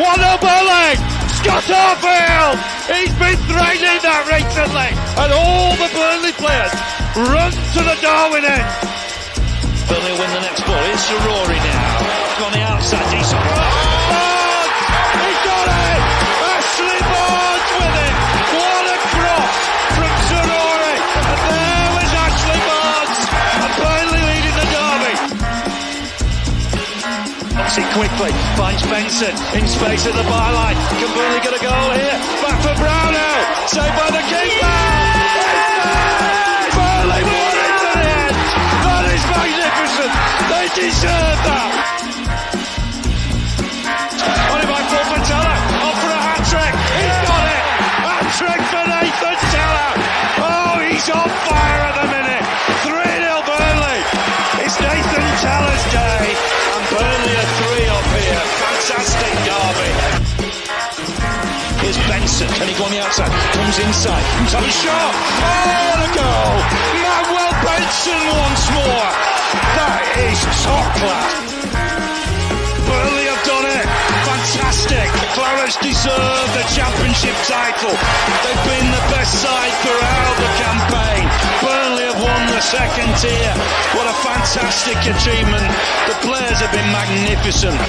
1-0 Burnley! Scott Arfield! He's been threatening that recently, and all the Burnley players run to the Darwin end. Burnley win the next ball. Here's Rory now. On the outside, decent. He got it! Ashley Barnes with it! What a cross from Rory! And there was Ashley Barnes, and Burnley leading the derby. Knocks it quickly, finds Benson in space at the byline. Can Burnley get a goal here? Back for Brownell, saved by the keeper. Burnley won it to the end. That is magnificent. They deserve that. Only by Paul Patella, off for a hat-trick. He's got it. Hat-trick for Nathan Teller. Oh, he's on fire at the minute. 3-0 Burnley. It's Nathan Teller's day. And Burnley are 3 up here. Fantastic derby. Here's Benson. Can he go on the outside? Comes inside. Top shot. Oh, the goal. Manuel Benson once more. That is top class. Burnley have done it. Fantastic. Clarence deserve the championship title. They've been the best side throughout the campaign. Burnley have won the second tier. What a fantastic achievement. The players have been magnificent.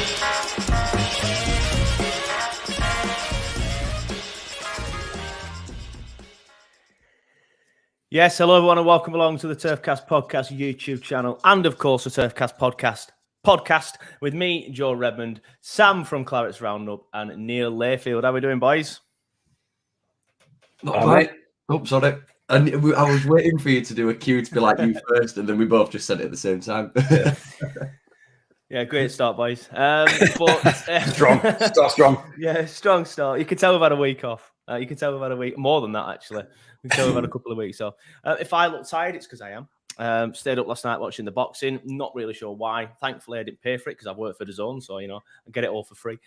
Yes, hello everyone and welcome along to the TurfCast Podcast YouTube channel and of course the TurfCast Podcast with me, Joe Redmond, Sam from Claret's Roundup and Neil Layfield. How are we doing, boys? Not bad. Oh, sorry. And I was waiting for you to do a cue to be like you first and then we both just said it at the same time. Yeah, great start, boys. Strong. Yeah, strong start. You can tell we've had a week off. You can tell we've had a week, more than that actually. We can tell we've had a couple of weeks off. If I look tired, it's because I am. Stayed up last night watching the boxing. Not really sure why. Thankfully, I didn't pay for it because I've worked for the Zone, so I get it all for free.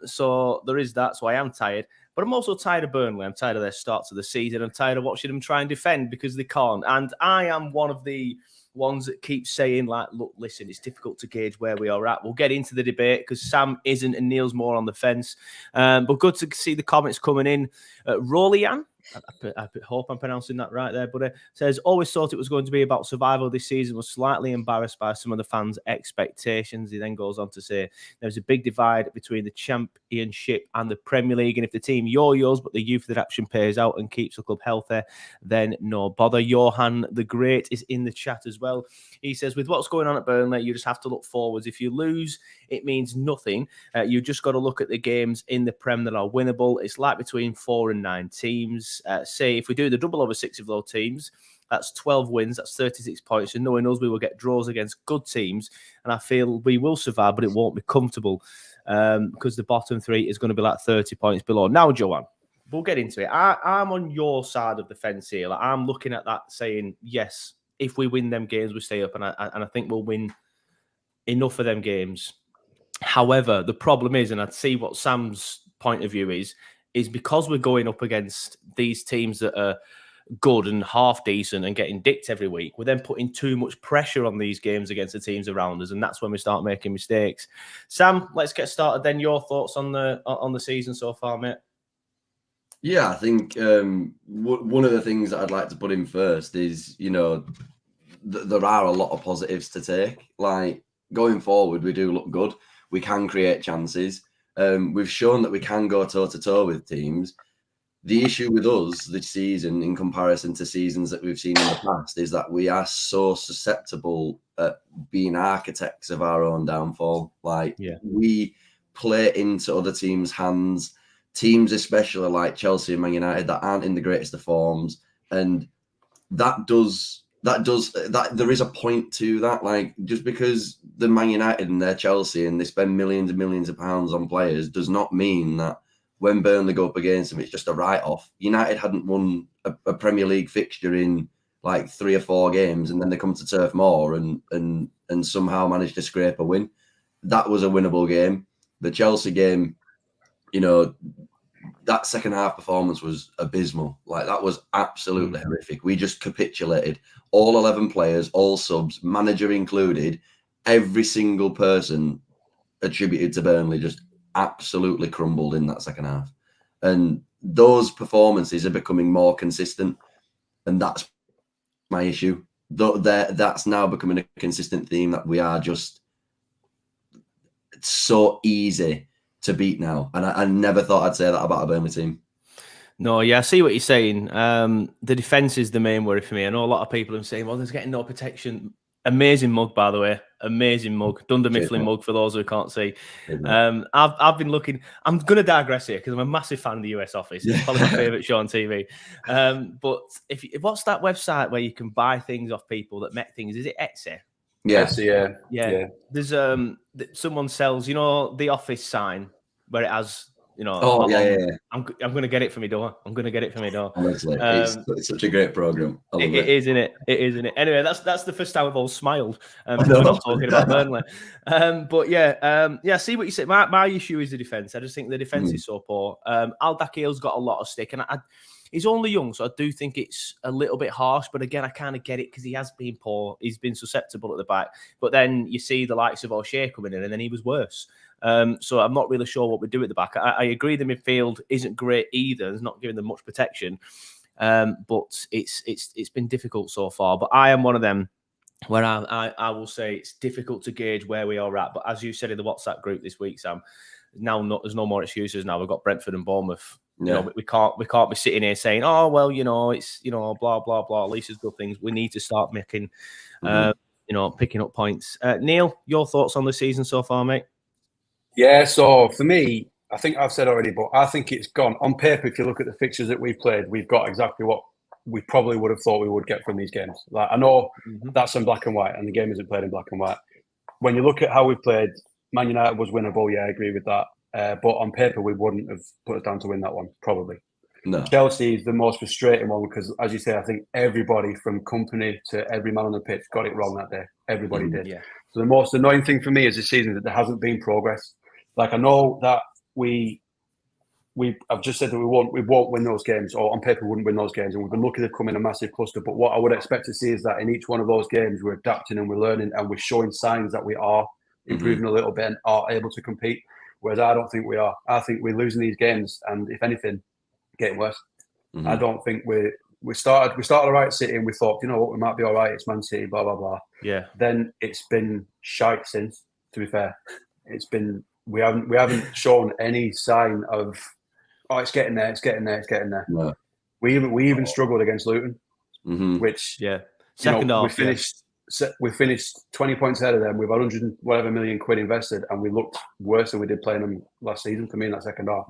So there is that. So I am tired, but I'm also tired of Burnley. I'm tired of their start to the season. I'm tired of watching them try and defend because they can't. And I am one of the ones that keep saying, like, look, listen, it's difficult to gauge where we are at. We'll get into the debate because Sam isn't and Neil's more on the fence. But good to see the comments coming in. Rolian, I hope I'm pronouncing that right there, but says, always thought it was going to be about survival this season, was slightly embarrassed by some of the fans' expectations. He then goes on to say, there's a big divide between the Championship and the Premier League, and if the team yo-yos, but the youth adaptation pays out and keeps the club healthy, then no bother. Johan the Great is in the chat as well. He says, with what's going on at Burnley, you just have to look forwards. If you lose, it means nothing. You just got to look at the games in the Prem that are winnable. It's like between 4 and 9 teams. Say if we do the double over 6 of those teams, that's 12 wins, that's 36 points. And knowing us, we will get draws against good teams. And I feel we will survive, but it won't be comfortable because the bottom 3 is going to be like 30 points below. Now, Joanne, we'll get into it. I'm on your side of the fence here. Like, I'm looking at that saying, yes, if we win them games, we stay up. And I think we'll win enough of them games. However, the problem is, and I'd see what Sam's point of view is because we're going up against these teams that are good and half decent and getting dicked every week, we're then putting too much pressure on these games against the teams around us, and that's when we start making mistakes. Sam, let's get started then. Your thoughts on the season so far, mate? Yeah, I think one of the things that I'd like to put in first is, there are a lot of positives to take. Like, going forward, we do look good. We can create chances. We've shown that we can go toe-to-toe with teams. The issue with us this season, in comparison to seasons that we've seen in the past, is that we are so susceptible at being architects of our own downfall. We play into other teams' hands, teams especially like Chelsea and Man United that aren't in the greatest of forms, and that there is a point to that. Like, just because the Man United and they're Chelsea and they spend millions and millions of pounds on players does not mean that when Burnley go up against them, it's just a write-off. United hadn't won a Premier League fixture in like 3 or 4 games, and then they come to Turf Moor and somehow managed to scrape a win. That was a winnable game. The Chelsea game, that second half performance was abysmal. Like, that was absolutely horrific. We just capitulated. All 11 players, all subs, manager included, every single person attributed to Burnley just absolutely crumbled in that second half. And those performances are becoming more consistent. And that's my issue. That's now becoming a consistent theme that we are just so easy to beat now. And I never thought I'd say that about a Burnley team. No, yeah, I see what you're saying. The defence is the main worry for me. I know a lot of people are saying, well, there's getting no protection. Amazing mug, by the way. Amazing mug. Dunder Mifflin mug for those who can't see. I've been looking. I'm going to digress here because I'm a massive fan of the US Office. It's probably my favourite show on TV. But if what's that website where you can buy things off people that make things? Is it Etsy? Yes, yeah. There's someone sells, the Office sign where it has. I'm going to get it for me door. Honestly, it's such a great program. I love it is, isn't it? It is, isn't it? Anyway, that's the first time we've all smiled. We're not talking about Burnley. But yeah. See what you said. My issue is the defence. I just think the defence is so poor. Al Dakhil's got a lot of stick, and he's only young, so I do think it's a little bit harsh. But again, I kind of get it because he has been poor. He's been susceptible at the back. But then you see the likes of O'Shea coming in, and then he was worse. So I'm not really sure what we do at the back. I agree the midfield isn't great either. It's not giving them much protection. But it's been difficult so far. But I am one of them where I will say it's difficult to gauge where we are at. But as you said in the WhatsApp group this week, Sam, there's no more excuses now. We've got Brentford and Bournemouth. Yeah. We can't be sitting here saying, oh well, it's blah blah blah. At least it's good things. We need to start making picking up points. Neil, your thoughts on the season so far, mate? Yeah, so for me, I think I've said already, but I think it's gone. On paper, if you look at the fixtures that we've played, we've got exactly what we probably would have thought we would get from these games. Like, I know that's in black and white, and the game isn't played in black and white. When you look at how we've played, Man United was winnable, yeah, I agree with that. But on paper, we wouldn't have put us down to win that one, probably. No. Chelsea is the most frustrating one because, as you say, I think everybody from company to every man on the pitch got it wrong that day. Everybody did. Yeah. So the most annoying thing for me is this season that there hasn't been progress. Like, I know that I've just said that we won't win those games, or on paper we wouldn't win those games, and we've been lucky to come in a massive cluster. But what I would expect to see is that in each one of those games we're adapting and we're learning and we're showing signs that we are improving a little bit and are able to compete. Whereas I don't think we are. I think we're losing these games, and if anything, getting worse. I don't think we started all right City, and we thought, what, we might be all right. It's Man City, blah blah blah. Yeah. Then it's been shite since. To be fair, it's been. We haven't shown any sign of, it's getting there. No. We even struggled against Luton, which second half we finished 20 points ahead of them with 100 whatever million quid invested, and we looked worse than we did playing them last season. For me, in that second half.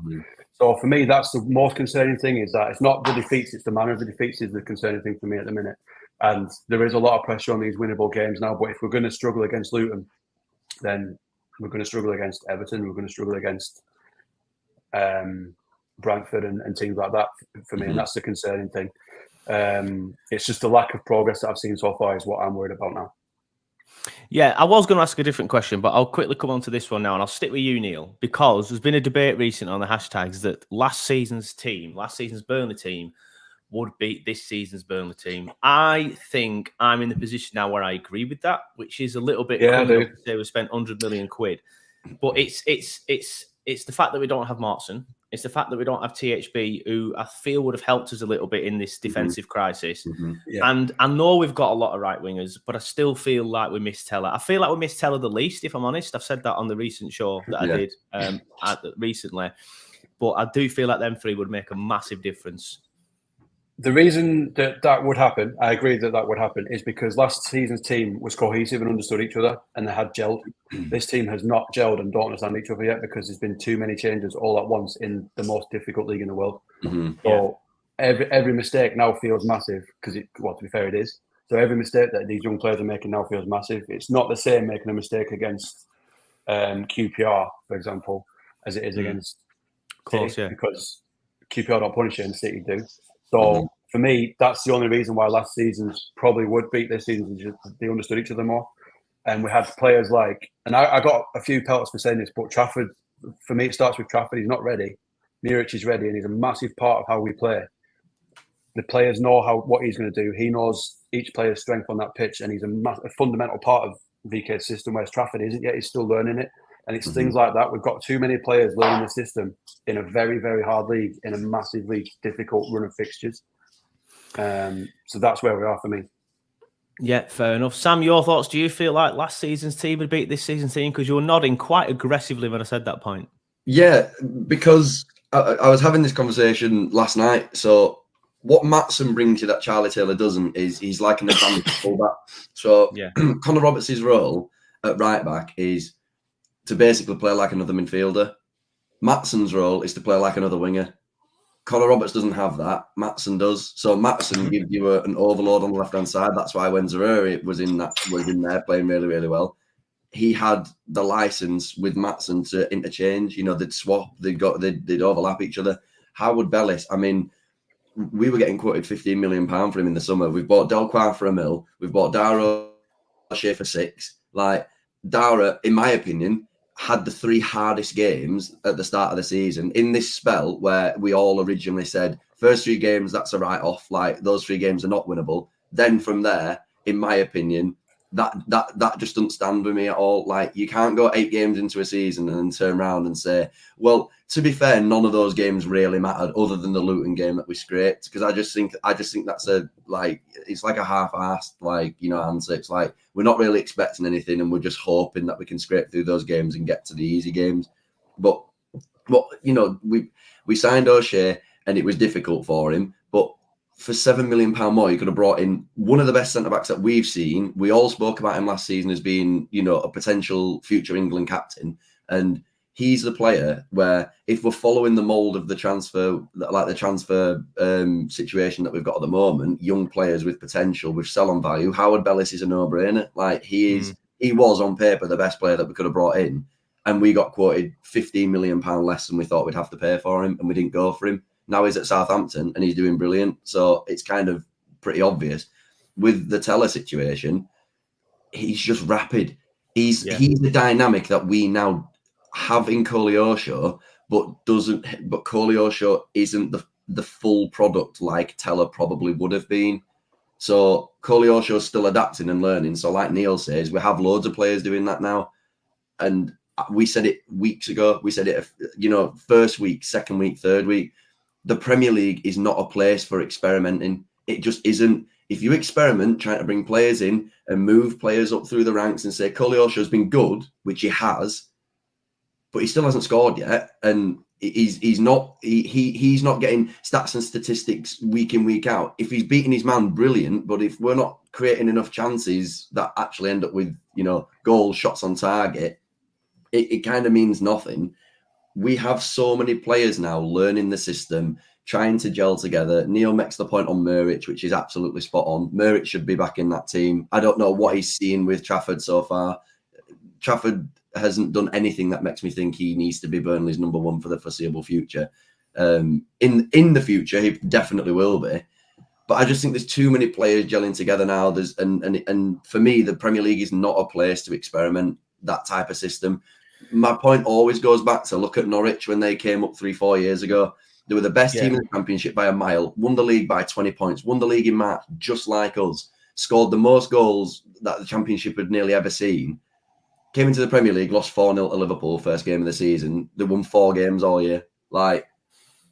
So for me, that's the most concerning thing, is that it's not the defeats, it's the manner of the defeats is the concerning thing for me at the minute. And there is a lot of pressure on these winnable games now. But if we're going to struggle against Luton, then we're going to struggle against Everton. We're going to struggle against Brentford and teams like that for me. And that's the concerning thing. It's just the lack of progress that I've seen so far is what I'm worried about now. Yeah, I was going to ask a different question, but I'll quickly come on to this one now, and I'll stick with you, Neil, because there's been a debate recently on the hashtags that last season's Burnley team, would beat this season's Burnley team. I think I'm in the position now where I agree with that, which is a little bit to say we spent 100 million quid. But it's the fact that we don't have Martin. It's the fact that we don't have THB, who I feel would have helped us a little bit in this defensive crisis. And I know we've got a lot of right wingers, but I still feel like we miss Teller. I feel like we miss Teller the least, if I'm honest. I've said that on the recent show that I did recently. But I do feel like them three would make a massive difference. The reason that would happen, I agree that would happen, is because last season's team was cohesive and understood each other, and they had gelled. This team has not gelled and don't understand each other yet because there's been too many changes all at once in the most difficult league in the world. So every mistake now feels massive because, to be fair, it is. So every mistake that these young players are making now feels massive. It's not the same making a mistake against QPR, for example, as it is against City, because QPR don't punish you and City do. So for me, that's the only reason why last season's probably would beat this season. They understood each other more. And we had players like, and I got a few pelts for saying this, but Trafford, for me, it starts with Trafford. He's not ready. Muric is ready, and he's a massive part of how we play. The players know what he's going to do. He knows each player's strength on that pitch, and he's a fundamental part of VK's system, whereas Trafford isn't yet. He's still learning it. And it's things like that. We've got too many players learning the system in a very, very hard league, in a massively difficult run of fixtures. So that's where we are for me. Yeah, fair enough. Sam, your thoughts? Do you feel like last season's team would beat this season's team? Because you were nodding quite aggressively when I said that point. Yeah, because I was having this conversation last night. So what Maatsen brings you that Charlie Taylor doesn't is he's like an advanced fullback. So yeah. Connor Roberts' role at right back is to basically play like another midfielder. Maatsen's role is to play like another winger. Connor Roberts doesn't have that. Maatsen does. So Maatsen gives you an overload on the left-hand side. That's why when Zereri was in there playing really, really well, he had the license with Maatsen to interchange. You know, they'd swap, they'd overlap each other. Howard Bellis, I mean, we were getting quoted £15 million for him in the summer. We've bought Delquar for £1 million. We've bought Dara Shea for £6 million. Like, Dara, in my opinion, had the 3 hardest games at the start of the season in this spell where we all originally said, first 3 games, that's a write-off. Like, those 3 games are not winnable. Then from there, in my opinion, that just doesn't stand with me at all. Like, you can't go 8 games into a season and then turn around and say, well, to be fair, none of those games really mattered other than the Luton game that we scraped. Because I just think that's it's like a half-assed, answer. It's like we're not really expecting anything and we're just hoping that we can scrape through those games and get to the easy games. But we signed O'Shea and it was difficult for him, but for £7 million more, you could have brought in one of the best centre-backs that we've seen. We all spoke about him last season as being, a potential future England captain. And he's the player where if we're following the mould of the transfer situation that we've got at the moment, young players with potential, with sell-on value, Howard Bellis is a no-brainer. Like, he was on paper the best player that we could have brought in. And we got quoted £15 million less than we thought we'd have to pay for him. And we didn't go for him. Now he's at Southampton and he's doing brilliant. So it's kind of pretty obvious. With the Teller situation, he's just rapid. He's the dynamic that we now have in Koleosho, but Koleosho isn't the full product like Teller probably would have been. So Koleosho's still adapting and learning. So like Neil says, we have loads of players doing that now. And we said it weeks ago. We said it, first week, second week, third week. The Premier League is not a place for experimenting. It just isn't. If you experiment trying to bring players in and move players up through the ranks and say Koleosho's been good, which he has, but he still hasn't scored yet, and he's not getting stats and statistics week in, week out. If he's beating his man, brilliant. But if we're not creating enough chances that actually end up with goals, shots on target, it kind of means nothing. We have so many players now learning the system, trying to gel together. Neil makes the point on Muric, which is absolutely spot on. Muric should be back in that team. I don't know what he's seen with Trafford so far. Trafford hasn't done anything that makes me think he needs to be Burnley's number 1 for the foreseeable future. In the future, he definitely will be. But I just think there's too many players gelling together now. And for me, the Premier League is not a place to experiment that type of system. My point always goes back to look at Norwich when they came up 3-4 years ago. They were the best team in the Championship by a mile, won the league by 20 points, won the league in March just like us, scored the most goals that the Championship had nearly ever seen. Came into the Premier League, lost 4-0 to Liverpool, first game of the season. They won 4 games all year. Like,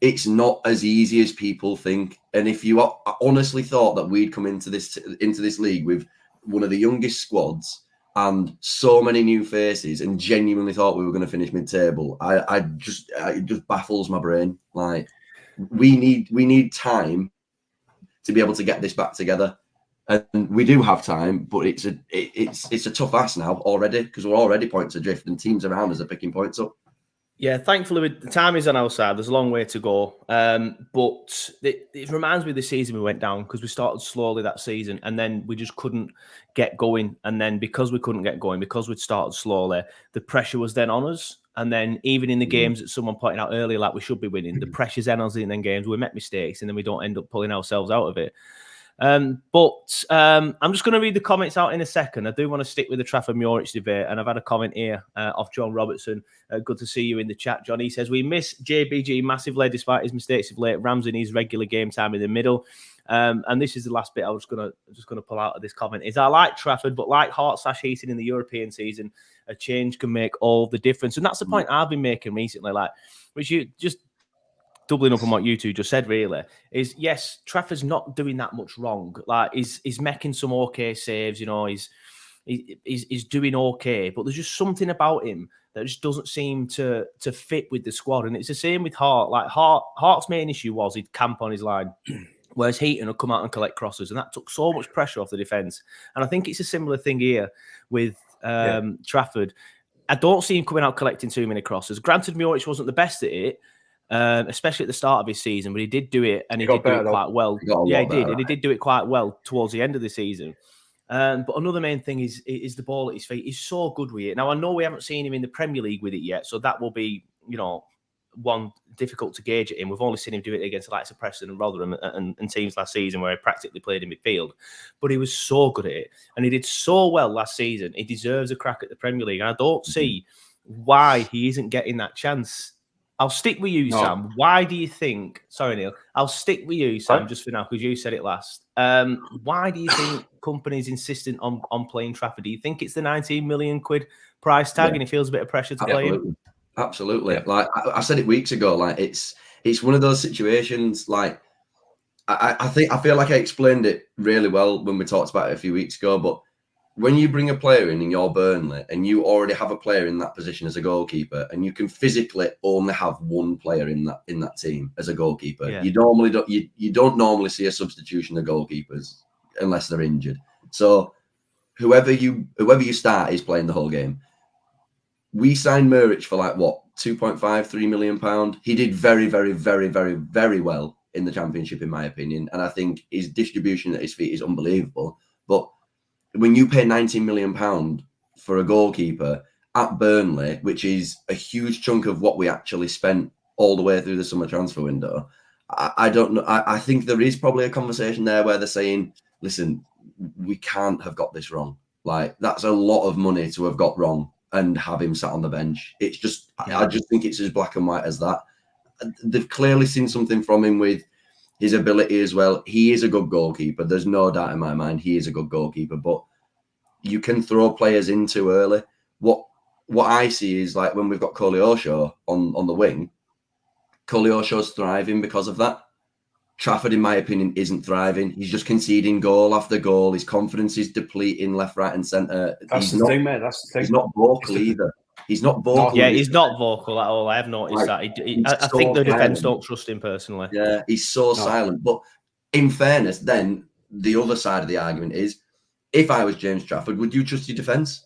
it's not as easy as people think. And if you honestly thought that we'd come into this league with one of the youngest squads and so many new faces and genuinely thought we were going to finish mid-table, it just baffles my brain. Like, we need time to be able to get this back together. And we do have time, but it's a tough ask now already, because we're already points adrift and teams around us are picking points up. Yeah, thankfully, the time is on our side. There's a long way to go. But it reminds me of the season we went down, because we started slowly that season and then we just couldn't get going. And then because we couldn't get going, because we'd started slowly, the pressure was then on us. And then even in the games that someone pointed out earlier, like we should be winning, the pressure's then on us in them games. We make mistakes and then we don't end up pulling ourselves out of it. I'm just going to read the comments out in a second. I do want to stick with the Trafford Muric debate, and I've had a comment here off John Robertson. Good to see you in the chat, John. He says, we miss JBG massively despite his mistakes of late. Ramsey needs regular game time in the middle. And this is the last bit I was gonna pull out of this comment. Is I like Trafford, but like Hart/Heaton in the European season, a change can make all the difference. And that's the point I've been making recently. Like, which you just doubling up on what you two just said, really, is yes, Trafford's not doing that much wrong. Like, he's making some okay saves, you know, he's doing okay, but there's just something about him that just doesn't seem to fit with the squad. And it's the same with Hart. Like, Hart's main issue was he'd camp on his line, whereas Heaton would come out and collect crosses, and that took so much pressure off the defence. And I think it's a similar thing here with Trafford. I don't see him coming out collecting too many crosses. Granted, Miocic wasn't the best at it, especially at the start of his season, but he did do it, and he did do it quite well. Yeah, he did, and he did do it quite well towards the end of the season. But another main thing is the ball at his feet. He's so good with it. Now, I know we haven't seen him in the Premier League with it yet, so that will be, you know, one difficult to gauge at him. We've only seen him do it against the likes of Preston and Rotherham and teams last season where he practically played in midfield. But he was so good at it, and he did so well last season. He deserves a crack at the Premier League, and I don't see why he isn't getting that chance. I'll stick with you, Sam. Why do you think... Sorry, Neil. I'll stick with you, Sam, just for now, because you said it last. Why do you think companies insistent on playing Trafford? Do you think it's the 19 million quid price tag and he feels a bit of pressure to play him? Absolutely. Like I said it weeks ago, like it's one of those situations, like I feel like I explained it really well when we talked about it a few weeks ago, but when you bring a player in your Burnley and you already have a player in that position as a goalkeeper, and you can physically only have one player in that team as a goalkeeper, you don't normally see a substitution of goalkeepers unless they're injured. So whoever you start is playing the whole game. We signed Muric for like what, £2.5-3 million. He did very, very, very, very, very well in the Championship, in my opinion, and I think his distribution at his feet is unbelievable. But when you pay £19 million for a goalkeeper at Burnley, which is a huge chunk of what we actually spent all the way through the summer transfer window, I don't know. I think there is probably a conversation there where they're saying, listen, we can't have got this wrong. Like, that's a lot of money to have got wrong and have him sat on the bench. It's just, I just think it's as black and white as that. They've clearly seen something from him with his ability as well. He is a good goalkeeper. There's no doubt in my mind he is a good goalkeeper, but you can throw players in too early. What I see is, like, when we've got Koleosho on the wing, Koleosho's thriving because of that. Trafford, in my opinion, isn't thriving. He's just conceding goal after goal. His confidence is depleting left, right and centre. That's the thing, mate. That's the thing. He's not vocal either. He's not vocal. Yeah, he's not vocal at all. I have noticed that. I think the defence don't trust him personally. Yeah, he's so silent. But in fairness, then the other side of the argument is, if I was James Trafford, would you trust your defence?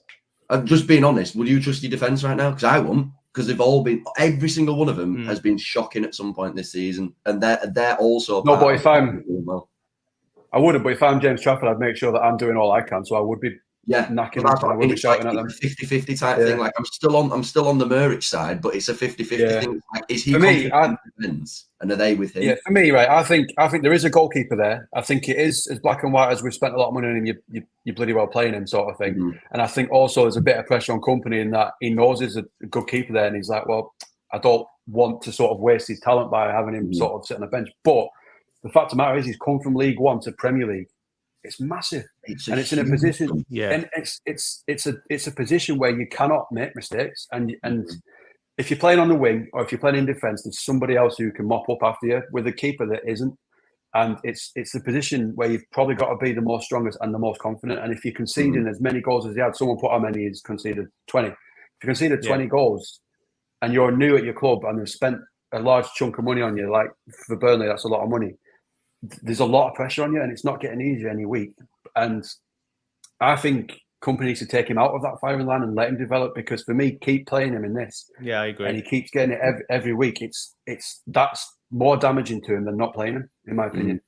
I'm just being honest. Would you trust your defence right now? Because I won't. Because they've all been, every single one of them has been shocking at some point this season, and they're also. No, but if I wouldn't. But if I'm James Trafford, I'd make sure that I'm doing all I can. So I would be knacking them. I would be shouting at them. 50-50 type thing. Like, I'm still on the Muric side, but it's a 50-50 thing. Like, is he confident in defence, and are they with him? Yeah, for me, right. I think there is a goalkeeper there. I think it is as black and white as we've spent a lot of money on him. You bloody well playing him, sort of thing. Mm-hmm. And I think also there's a bit of pressure on Company in that he knows he's a good keeper there, and he's like, well, I don't want to sort of waste his talent by having him sort of sit on the bench. But the fact of the matter is, he's come from League One to Premier League. It's massive, and it's in a position. Yeah, and it's a position where you cannot make mistakes, and if you're playing on the wing or if you're playing in defence, there's somebody else who can mop up after you. With a keeper that isn't, and it's the position where you've probably got to be the most strongest and the most confident. And if you're conceding as many goals as he had, someone put how many he's conceded? 20. If you conceded 20 goals, and you're new at your club and they've spent a large chunk of money on you, like for Burnley, that's a lot of money. There's a lot of pressure on you, and it's not getting easier any week. And I think Company needs to take him out of that firing line and let him develop, because for me, keep playing him in this. Yeah, I agree. And he keeps getting it every week. That's more damaging to him than not playing him, in my opinion.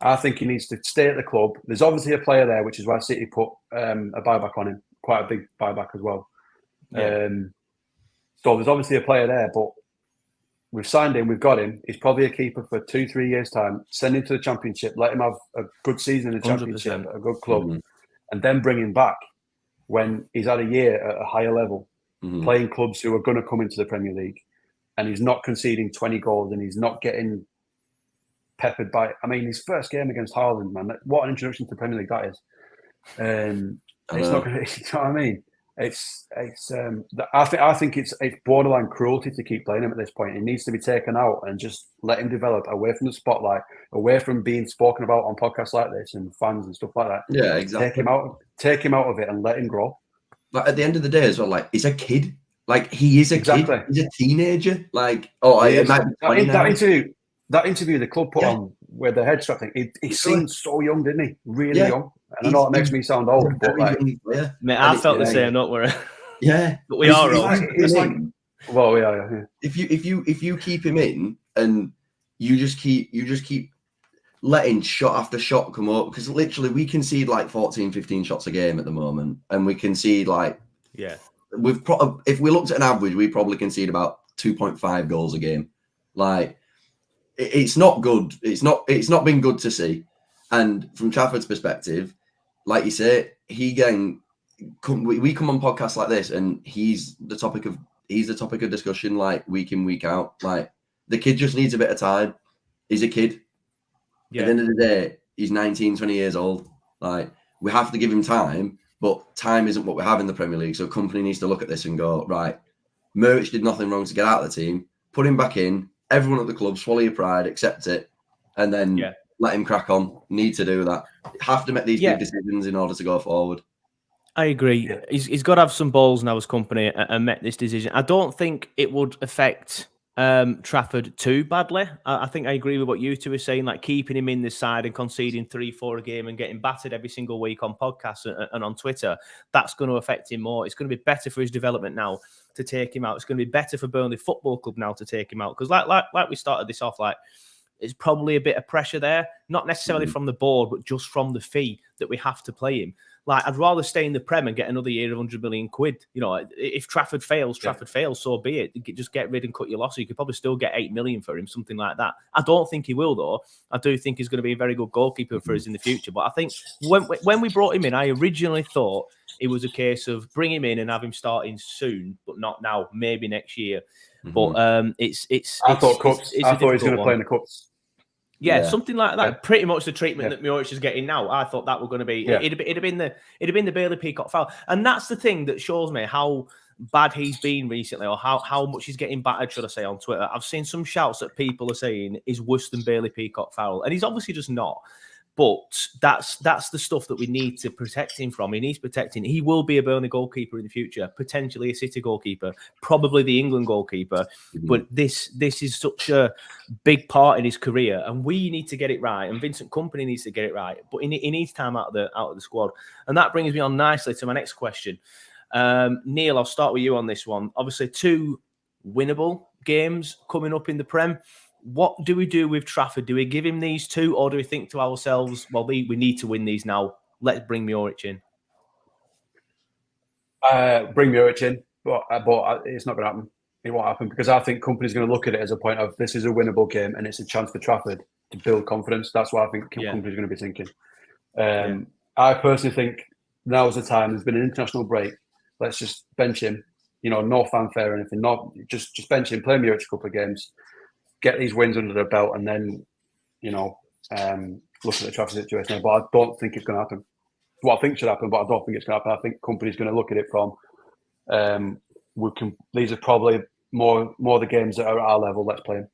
I think he needs to stay at the club. There's obviously a player there, which is why City put a buyback on him, quite a big buyback as well. Yeah. So there's obviously a player there, but we've signed him, we've got him. He's probably a keeper for 2-3 years' time. Send him to the Championship, let him have a good season in the Championship 100%. at a good club, and then bring him back when he's had a year at a higher level, playing clubs who are going to come into the Premier League, and he's not conceding 20 goals, and he's not getting peppered by. I mean, his first game against Haaland, man. What an introduction to the Premier League that is. It's not going to. You know what I mean? I think it's borderline cruelty to keep playing him at this point. He needs to be taken out and just let him develop away from the spotlight, away from being spoken about on podcasts like this and fans and stuff like that. Yeah, exactly. Take him out of it and let him grow. Like at the end of the day, as well, like he's a kid. Like he is a kid. He's a teenager. Like it might be that interview the club put on where the head strap thing. He seemed so young, didn't he? Really young. And I know it makes me sound old, but like, mate, I felt the same. Not worry. Yeah, but we are old. Well, we are. Yeah. If you keep him in and you just keep letting shot after shot come up, because literally we concede like 14, 15 shots a game at the moment, and we concede like if we looked at an average, we probably concede about 2.5 goals a game. Like it's not good. It's not been good to see. And from Trafford's perspective, like you say, we come on podcasts like this, and he's the topic of discussion like week in, week out. Like the kid just needs a bit of time. He's a kid. Yeah. At the end of the day, he's 19, 20 years old. Like we have to give him time, but time isn't what we have in the Premier League. So company needs to look at this and go, right, Muric did nothing wrong to get out of the team. Put him back in. Everyone at the club, swallow your pride, accept it, and then let him crack on. Need to do that. Have to make these big decisions in order to go forward. I agree. Yeah. He's got to have some balls now as company and make this decision. I don't think it would affect Trafford too badly. I think I agree with what you two are saying, like keeping him in this side and conceding 3-4 a game and getting battered every single week on podcasts and on Twitter. That's going to affect him more. It's going to be better for his development now to take him out. It's going to be better for Burnley Football Club now to take him out. Because like we started this off, like it's probably a bit of pressure there, not necessarily from the board, but just from the fee that we have to play him. Like, I'd rather stay in the Prem and get another year of 100 million quid. You know, if Trafford fails, so be it. Just get rid and cut your loss. You could probably still get 8 million for him, something like that. I don't think he will, though. I do think he's going to be a very good goalkeeper for us in the future. But I think when we brought him in, I originally thought it was a case of bring him in and have him starting soon, but not now, maybe next year. But I thought he was going to play in the Cups. Yeah, something like that. Yeah. Pretty much the treatment that Muric is getting now. I thought that were going to be. Yeah. It'd have been the Bailey Peacock foul, and that's the thing that shows me how bad he's been recently, or how much he's getting battered. Should I say on Twitter? I've seen some shouts that people are saying is worse than Bailey Peacock foul, and he's obviously just not. But that's the stuff that we need to protect him from. He needs protecting. He will be a Burnley goalkeeper in the future, potentially a City goalkeeper, probably the England goalkeeper. But this is such a big part in his career, and we need to get it right. And Vincent Kompany needs to get it right. But he needs time out of the squad. And that brings me on nicely to my next question. Neil, I'll start with you on this one. Obviously, 2 winnable games coming up in the Prem. What do we do with Trafford? Do we give him these 2, or do we think to ourselves, well, we need to win these now. Let's bring Muric in. Bring Muric in, but it's not going to happen. It won't happen because I think company's going to look at it as a point of this is a winnable game and it's a chance for Trafford to build confidence. That's what I think company's going to be thinking. I personally think now's the time. There's been an international break. Let's just bench him. You know, no fanfare or anything. Just bench him. Play Muric a couple of games. Get these wins under their belt, and then, look at the Trafford situation. But I don't think it's going to happen. What I think should happen, but I don't think it's going to happen. I think company's going to look at it from, these are probably more the games that are at our level. Let's play them.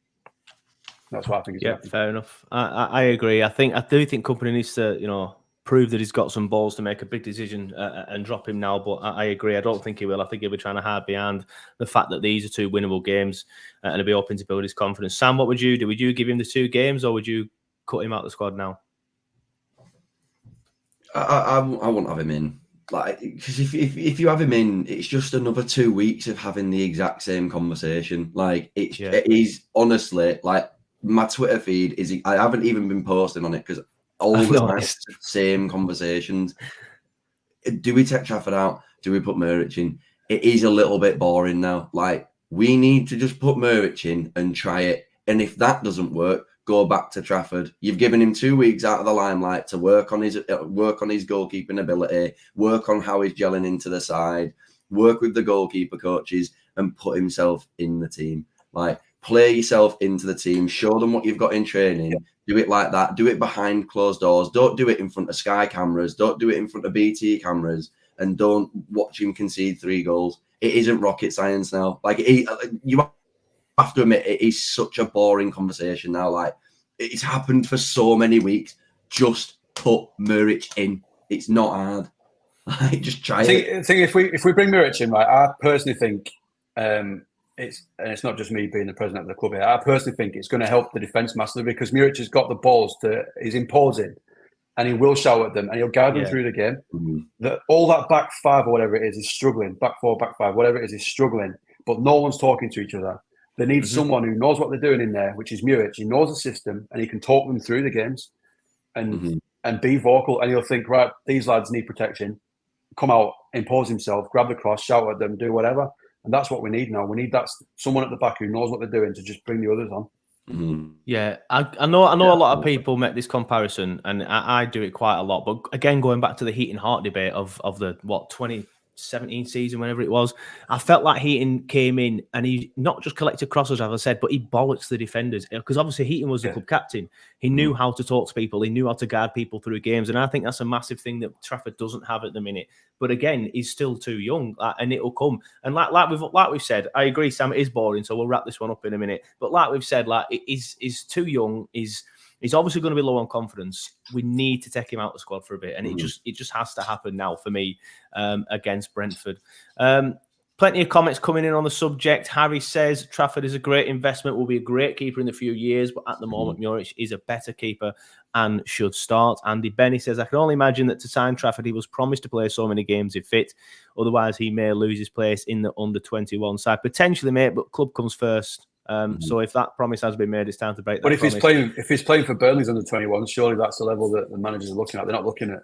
That's what I think. Fair enough. I agree. I do think company needs to, prove that he's got some balls to make a big decision and drop him now. But I agree. I don't think he will. I think he'll be trying to hide behind the fact that these are 2 winnable games and he'll be hoping to build his confidence. Sam, what would you do? Would you give him the 2 games, or would you cut him out of the squad now? I won't have him in. Like, because if you have him in, it's just another 2 weeks of having the exact same conversation. Like it is honestly like my Twitter feed is. I haven't even been posting on it because all the same conversations. Do we take Trafford out? Do we put Muric in? It is a little bit boring now. Like, we need to just put Muric in and try it. And if that doesn't work, go back to Trafford. You've given him 2 weeks out of the limelight to work on his goalkeeping ability, work on how he's gelling into the side, work with the goalkeeper coaches, and put himself in the team. Like, play yourself into the team, show them what you've got in training, do it like that, do it behind closed doors, don't do it in front of Sky cameras, don't do it in front of BT cameras, and don't watch him concede 3 goals. It isn't rocket science now. Like, you have to admit, it is such a boring conversation now. Like, it's happened for so many weeks. Just put Muric in. It's not hard. Like, just try it. I think if we bring Muric in, right, I personally think it's not just me being the president of the club here. I personally think it's going to help the defence massively because Muric has got the balls he's imposing, and he will shout at them and he'll guide them through the game. Mm-hmm. All that back 5 or whatever it is struggling. Back 4, back 5, whatever it is struggling. But no one's talking to each other. They need someone who knows what they're doing in there, which is Muric. He knows the system and he can talk them through the games and be vocal. And he'll think, right, these lads need protection. Come out, impose himself, grab the cross, shout at them, do whatever. And that's what we need now. We need someone at the back who knows what they're doing to just bring the others on. Mm-hmm. Yeah, I know a lot of people make this comparison, and I do it quite a lot. But again, going back to the Heaton Hart debate of the 2017 season, whenever it was, I felt like Heaton came in and he not just collected crosses, as I said, but he bollocks the defenders because obviously Heaton was the club captain. He knew how to talk to people. He knew how to guide people through games, and I think that's a massive thing that Trafford doesn't have at the minute. But again, he's still too young, and it'll come. And like we've said, I agree, Sam. It is boring, so we'll wrap this one up in a minute. But like we've said, like he's too young. He's obviously going to be low on confidence. We need to take him out of the squad for a bit, and it just has to happen now for me against Brentford. Plenty of comments coming in on the subject. Harry says Trafford is a great investment, will be a great keeper in a few years, but at the moment, Muric is a better keeper and should start. Andy Benny says, I can only imagine that to sign Trafford, he was promised to play so many games if fit. Otherwise, he may lose his place in the under-21 side. Potentially, mate, but club comes first. So if that promise has been made, it's time to break that promise. If he's playing for Burnley's under 21, surely that's the level that the managers are looking at. They're not looking at.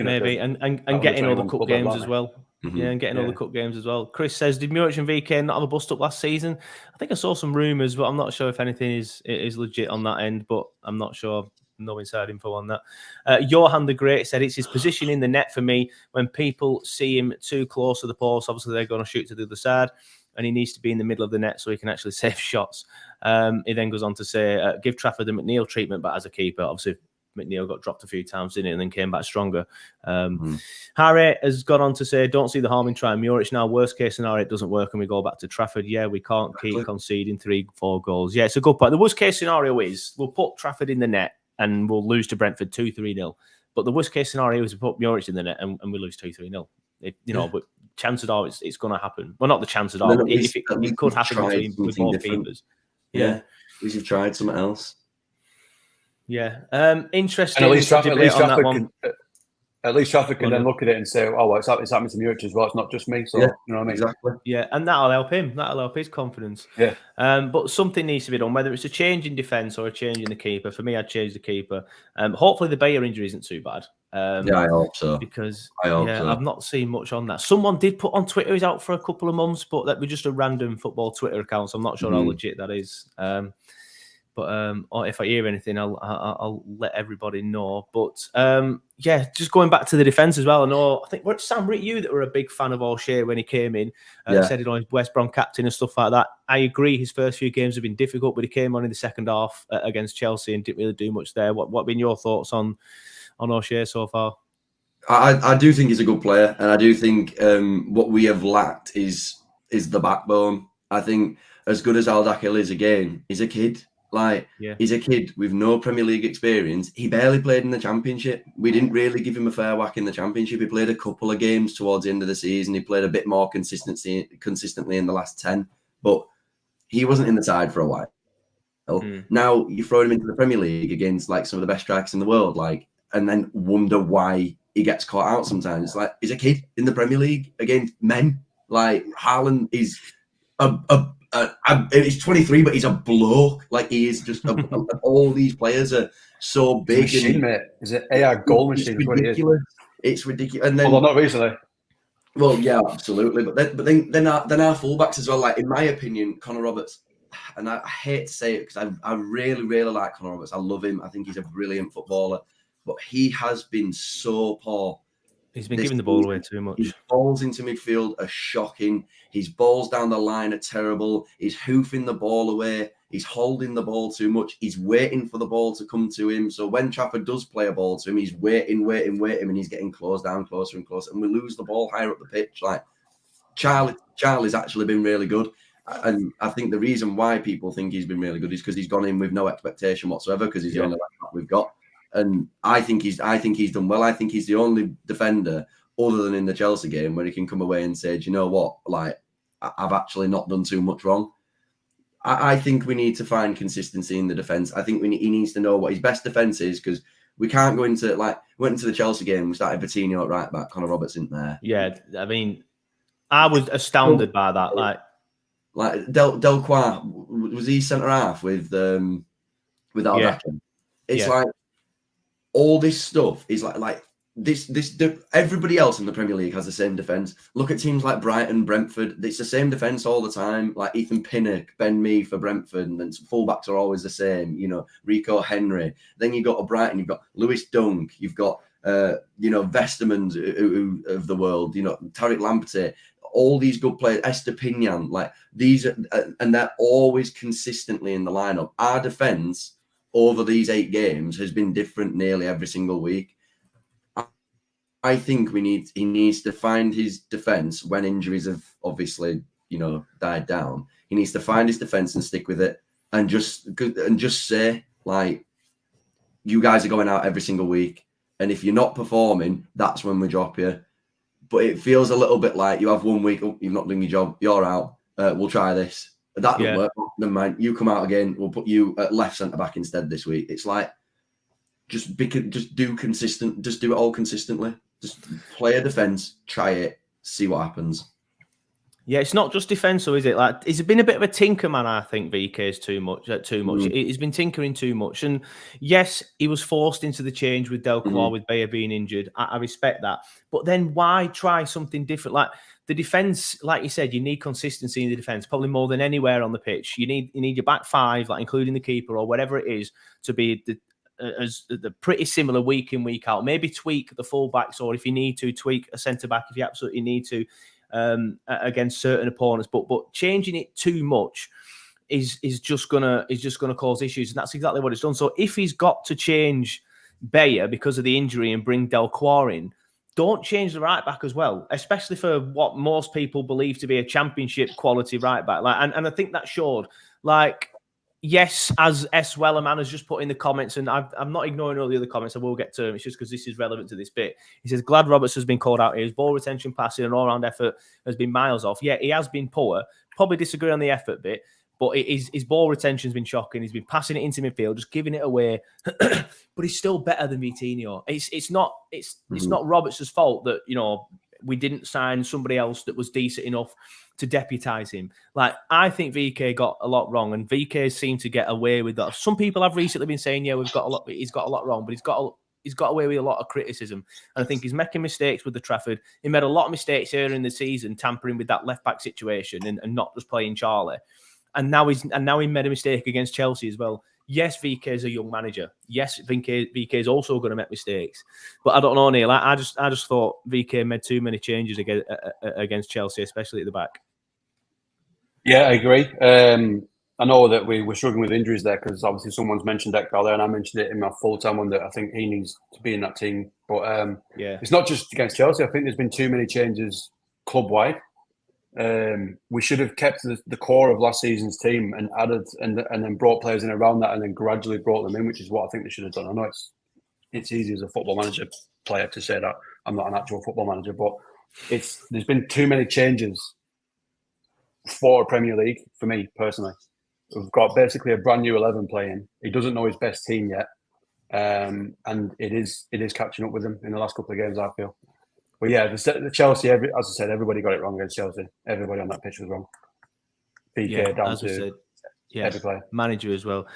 Maybe, and getting all the cup games as well. Yeah, and getting all the cup games as well. Chris says, did Muric and VK not have a bust up last season? I think I saw some rumours, but I'm not sure if anything is legit on that end. But I'm not sure. No inside info on that. Johan the Great said it's his position in the net for me. When people see him too close to the post, obviously they're going to shoot to the other side. And he needs to be in the middle of the net so he can actually save shots. He then goes on to say, give Trafford the McNeil treatment, but as a keeper, obviously McNeil got dropped a few times, didn't he, and then came back stronger. Harry has gone on to say, don't see the harm in trying Muric now. Worst case scenario, it doesn't work and we go back to Trafford. Yeah, we can't keep conceding 3-4 goals. Yeah, it's a good point. The worst case scenario is we'll put Trafford in the net and we'll lose to Brentford 2-3-0. But the worst case scenario is we put Muric in the net and we lose 2-3-0. But chances are it's going to happen. Well, not the chances are. It could happen with both keepers. Yeah, we should have tried something else. Yeah, interesting. And at least Trafford can then look at it and say, "Oh, well, it's happening to Muric as well. It's not just me." So you know what I mean? Exactly. Yeah, and that'll help him. That'll help his confidence. Yeah. But something needs to be done, whether it's a change in defence or a change in the keeper. For me, I'd change the keeper. Hopefully, the Bayer injury isn't too bad. I hope so. Because I've not seen much on that. Someone did put on Twitter he's out for a couple of months, but that was just a random football Twitter account. So I'm not sure how legit that is. But if I hear anything, I'll let everybody know. But just going back to the defence as well. I think Sam, you that were a big fan of O'Shea when he came in. Said it on his West Brom captain and stuff like that. I agree. His first few games have been difficult, but he came on in the second half against Chelsea and didn't really do much there. What have been your thoughts on O'Shea so far? I do think he's a good player, and I do think what we have lacked is the backbone. I think as good as Al-Dakhil is again, he's a kid. He's a kid with no Premier League experience. He barely played in the Championship. We didn't really give him a fair whack in the Championship. He played a couple of games towards the end of the season. He played a bit more consistently in the last 10, but he wasn't in the side for a while. Now you throw him into the Premier League against some of the best strikers in the world, and then wonder why he gets caught out sometimes. It's he's a kid in the Premier League against men. Haaland is he's 23, but he's a bloke. He is just all these players are so big. It's a machine, mate. Is it AI goal machine? It's ridiculous. It's ridiculous. And then, not recently. Well, yeah, absolutely. But then our fullbacks as well. In my opinion, Connor Roberts, and I hate to say it because I really, really like Connor Roberts. I love him. I think he's a brilliant footballer. But he has been so poor He's been giving the ball away too much. His balls into midfield are shocking. His balls down the line are terrible. He's hoofing the ball away. He's holding the ball too much. He's waiting for the ball to come to him. So when Trafford does play a ball to him, he's waiting, and he's getting closed down closer and closer. And we lose the ball higher up the pitch. Like Charlie's actually been really good. And I think the reason why people think he's been really good is because he's gone in with no expectation whatsoever, because he's the only right back we've got. And I think he's done well. I think he's the only defender, other than in the Chelsea game, where he can come away and say, do you know what? Like, I've actually not done too much wrong. I think we need to find consistency in the defence. I think he needs to know what his best defence is, because we can't go into, like, went into the Chelsea game, we started Coutinho at right back, Connor Roberts in there. Yeah, I mean, I was astounded by that. Like Delcroix, was he centre half with Aldakin? It's like all this stuff is like this. Everybody else in the Premier League has the same defence. Look at teams like Brighton, Brentford. It's the same defence all the time. Like Ethan Pinnock, Ben Mee for Brentford, and then fullbacks are always the same. You know, Rico Henry. Then you got to Brighton. You've got Lewis Dunk. You've got Vestermans who of the world. You know, Tariq Lamptey. All these good players, Estepinian, like these, and they're always consistently in the lineup. Our defence over these 8 games has been different nearly every single week. I think he needs to find his defence when injuries have obviously, died down. He needs to find his defence and stick with it, and just say, like, you guys are going out every single week, and if you're not performing, that's when we drop you. But it feels a little bit like you have 1 week, you've not done your job, you're out. We'll try this. That doesn't work. Never mind. You come out again. We'll put you at left centre back instead this week. It's like just do consistent. Just do it all consistently. Just play a defence, try it, see what happens. Yeah, it's not just defence, though, is it? Like, he's been a bit of a tinker man, I think. VK is too much. He's been tinkering too much, and yes, he was forced into the change with Delcroix, with Bayer being injured. I respect that, but then why try something different? Like the defence, like you said, you need consistency in the defence, probably more than anywhere on the pitch. You need your back 5, like including the keeper or whatever it is, to be the pretty similar week in, week out. Maybe tweak the full-backs, or if you need to, tweak a centre-back if you absolutely need to. Against certain opponents, but changing it too much is just gonna cause issues, and that's exactly what it's done. So if he's got to change Bayer because of the injury and bring Delcroix in, don't change the right back as well, especially for what most people believe to be a championship quality right back. Like, and I think that showed. Like, yes, as S. Wellerman has just put in the comments, and I'm not ignoring all the other comments, I will get to them. It's just because this is relevant to this bit. He says, glad Roberts has been called out here. His ball retention, passing, and all-round effort has been miles off. Yeah, he has been poor. Probably disagree on the effort bit, but his ball retention has been shocking. He's been passing it into midfield, just giving it away. But he's still better than Vitinho. It's not Roberts' fault that, we didn't sign somebody else that was decent enough to deputise him. Like, I think VK got a lot wrong, and VK seemed to get away with that. Some people have recently been saying, he's got a lot wrong, but he's got away with a lot of criticism. And I think he's making mistakes with the Trafford. He made a lot of mistakes earlier in the season, tampering with that left back situation and not just playing Charlie. And now he made a mistake against Chelsea as well. Yes, VK is a young manager. Yes, VK is also going to make mistakes. But I don't know, Neil. I just thought VK made too many changes against Chelsea, especially at the back. Yeah, I agree. I know that we were struggling with injuries there, because obviously someone's mentioned Ekdal there, and I mentioned it in my full-time one that I think he needs to be in that team. But it's not just against Chelsea. I think there's been too many changes club-wide. We should have kept the core of last season's team and added and then brought players in around that, and then gradually brought them in, which is what I think they should have done. I know it's easy as a football manager player to say that. I'm not an actual football manager, but there's been too many changes for a Premier League for me personally. We've got basically a brand new 11 playing. He doesn't know his best team yet, and it is catching up with him in the last couple of games, I feel. But yeah, the Chelsea, as I said, everybody got it wrong against Chelsea. Everybody on that pitch was wrong. PK down to every player. Manager as well.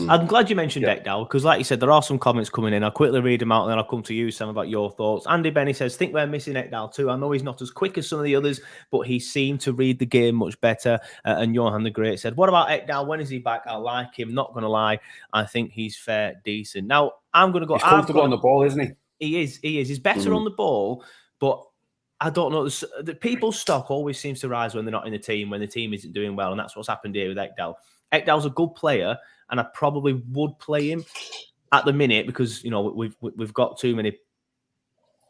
I'm glad you mentioned Ekdal, because like you said, there are some comments coming in. I'll quickly read them out and then I'll come to you, Sam, about your thoughts. Andy Benny says, think we're missing Ekdal too. I know he's not as quick as some of the others, but he seemed to read the game much better. And Johan the Great said, what about Ekdal? When is he back? I like him. Not going to lie. I think he's fair, decent. Now, I'm going to go... He's comfortable on the ball, isn't he? He is. He's better on the ball. But I don't know. The people's stock always seems to rise when they're not in the team, when the team isn't doing well, and that's what's happened here with Ekdal. Ekdal's a good player, and I probably would play him at the minute because we've got too many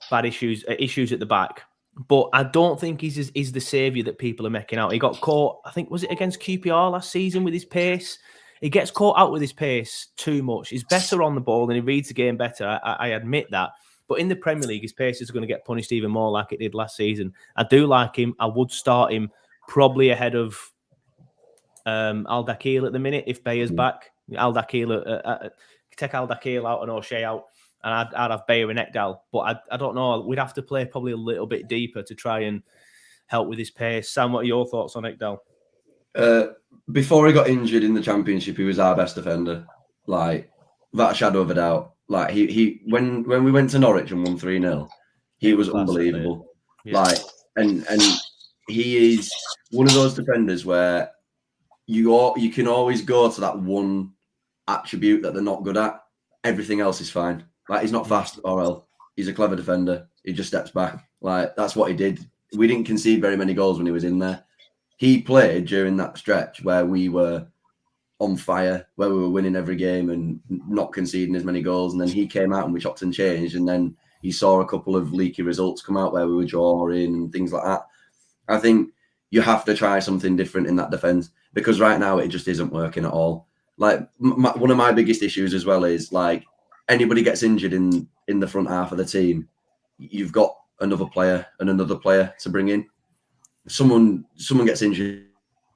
bad issues at the back. But I don't think he's the saviour that people are making out. He got caught, I think, was it against QPR last season with his pace? He gets caught out with his pace too much. He's better on the ball and he reads the game better. I admit that. But in the Premier League, his pace is going to get punished even more like it did last season. I do like him. I would start him probably ahead of Al-Dakhil at the minute if Bayer's back. Al-Dakhil, take Al-Dakhil out and O'Shea out. And I'd have Bayer and Ekdal. But I don't know. We'd have to play probably a little bit deeper to try and help with his pace. Sam, what are your thoughts on Ekdal? Before he got injured in the Championship, he was our best defender. Like, without a shadow of a doubt. Like, he when we went to Norwich and won 3-0, he was unbelievable. Yeah. Like, and he is one of those defenders where you can always go to that one attribute that they're not good at. Everything else is fine. Like, he's not fast or else. He's a clever defender. He just steps back. Like, that's what he did. We didn't concede very many goals when he was in there. He played during that stretch where we were on fire, where we were winning every game and not conceding as many goals. And then he came out and we chopped and changed. And then he saw a couple of leaky results come out where we were drawing and things like that. I think you have to try something different in that defence because right now it just isn't working at all. Like, one of my biggest issues as well is, like, anybody gets injured in the front half of the team, you've got another player and another player to bring in. Someone gets injured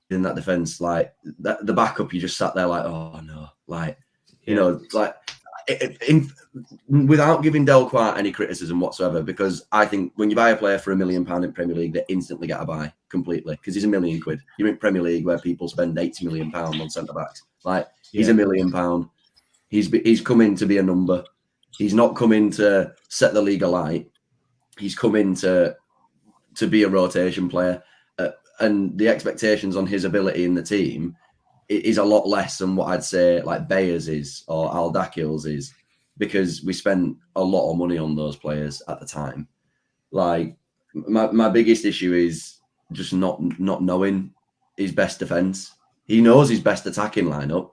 in that defence, like the backup, you just sat there like, oh no, like, you know, like without giving Delquart any criticism whatsoever, because I think when you buy a player for £1 million in Premier League, they instantly get a buy completely because he's £1 million. You're in Premier League where people spend £80 million on centre backs. Like, he's £1 million. He's come in to be a number. He's not come in to set the league alight. He's come in to be a rotation player. And the expectations on his ability in the team is a lot less than what I'd say like Bayer's is or Al-Dakhil's is, because we spent a lot of money on those players at the time. Like, my biggest issue is just not knowing his best defence. He knows his best attacking lineup,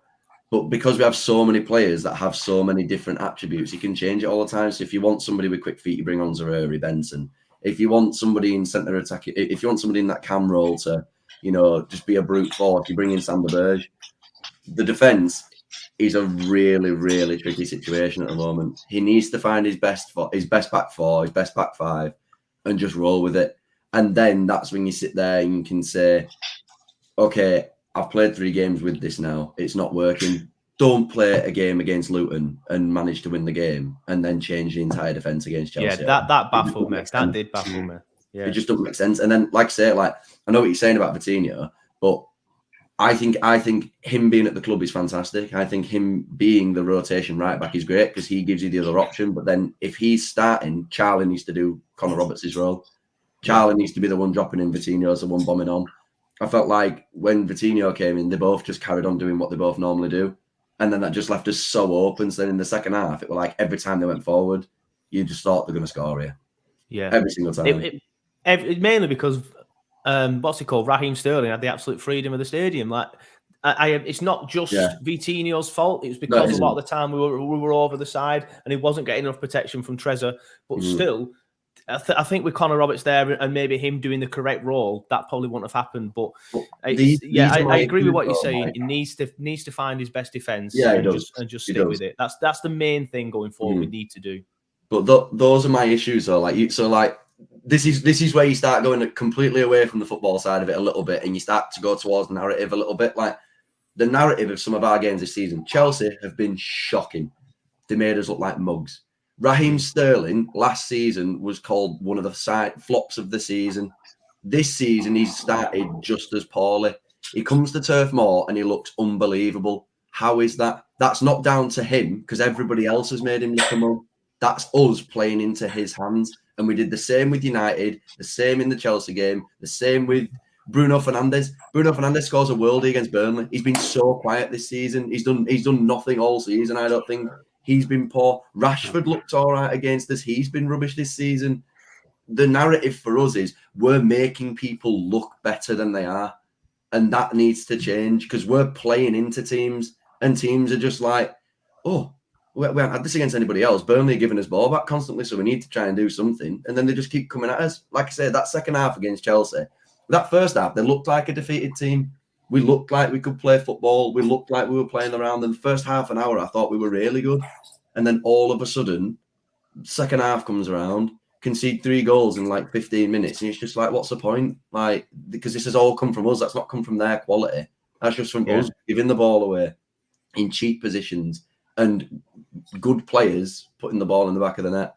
but because we have so many players that have so many different attributes, he can change it all the time. So if you want somebody with quick feet, you bring on Zereri, Benson. If you want somebody in centre attack, if you want somebody in that cam role to, you know, just be a brute force, you bring in Sander Berge. The defence is a really, really tricky situation at the moment. He needs to find his best back four, his best back five, and just roll with it. And then that's when you sit there and you can say, okay, I've played 3 games with this now. It's not working. Don't play a game against Luton and manage to win the game and then change the entire defence against Chelsea. Yeah, that baffled me. That did baffle me. Yeah. It just doesn't make sense. And then, like I say, like, I know what you're saying about Vitinho, but I think him being at the club is fantastic. I think him being the rotation right back is great because he gives you the other option. But then if he's starting, Charlie needs to do Connor Roberts' role. Charlie needs to be the one dropping in, Vitinho's the one bombing on. I felt like when Vitinho came in, they both just carried on doing what they both normally do. And then that just left us so open. So then in the second half, it was like every time they went forward, you just thought they're going to score here. Yeah. Every single time. Mainly because, what's it called? Raheem Sterling had the absolute freedom of the stadium. Like, it's not just Vitinho's fault. It was because a lot of the time we were over the side and he wasn't getting enough protection from Tresor. But still, I think with Connor Roberts there and maybe him doing the correct role, that probably wouldn't have happened. But I agree with what you're saying. He needs to find his best defence and just stick with it. That's the main thing going forward we need to do. But those are my issues though. This is where you start going completely away from the football side of it a little bit, and you start to go towards narrative a little bit. Like the narrative of some of our games this season, Chelsea have been shocking. They made us look like mugs. Raheem Sterling last season was called one of the flops of the season. This season, he's started just as poorly. He comes to Turf Moor and he looks unbelievable. How is that? That's not down to him because everybody else has made him look a mug. That's us playing into his hands. And we did the same with United, the same in the Chelsea game, the same with Bruno Fernandes. Bruno Fernandes scores a worldie against Burnley. He's been so quiet this season. He's done nothing all season, I don't think. He's been poor. Rashford looked all right against us. He's been rubbish this season. the narrative for us is we're making people look better than they are. And that needs to change because we're playing into teams and teams are just like, oh, we haven't had this against anybody else. Burnley are giving us ball back constantly, so we need to try and do something. And then they just keep coming at us. Like I said, that second half against Chelsea, that first half, they looked like a defeated team. We looked like we could play football. We looked like we were playing around them. First half an hour, I thought we were really good. And then all of a sudden, second half comes around, concede 3 goals in like 15 minutes. And it's just like, what's the point? Like, because this has all come from us. That's not come from their quality. That's just from us giving the ball away in cheap positions and good players putting the ball in the back of the net.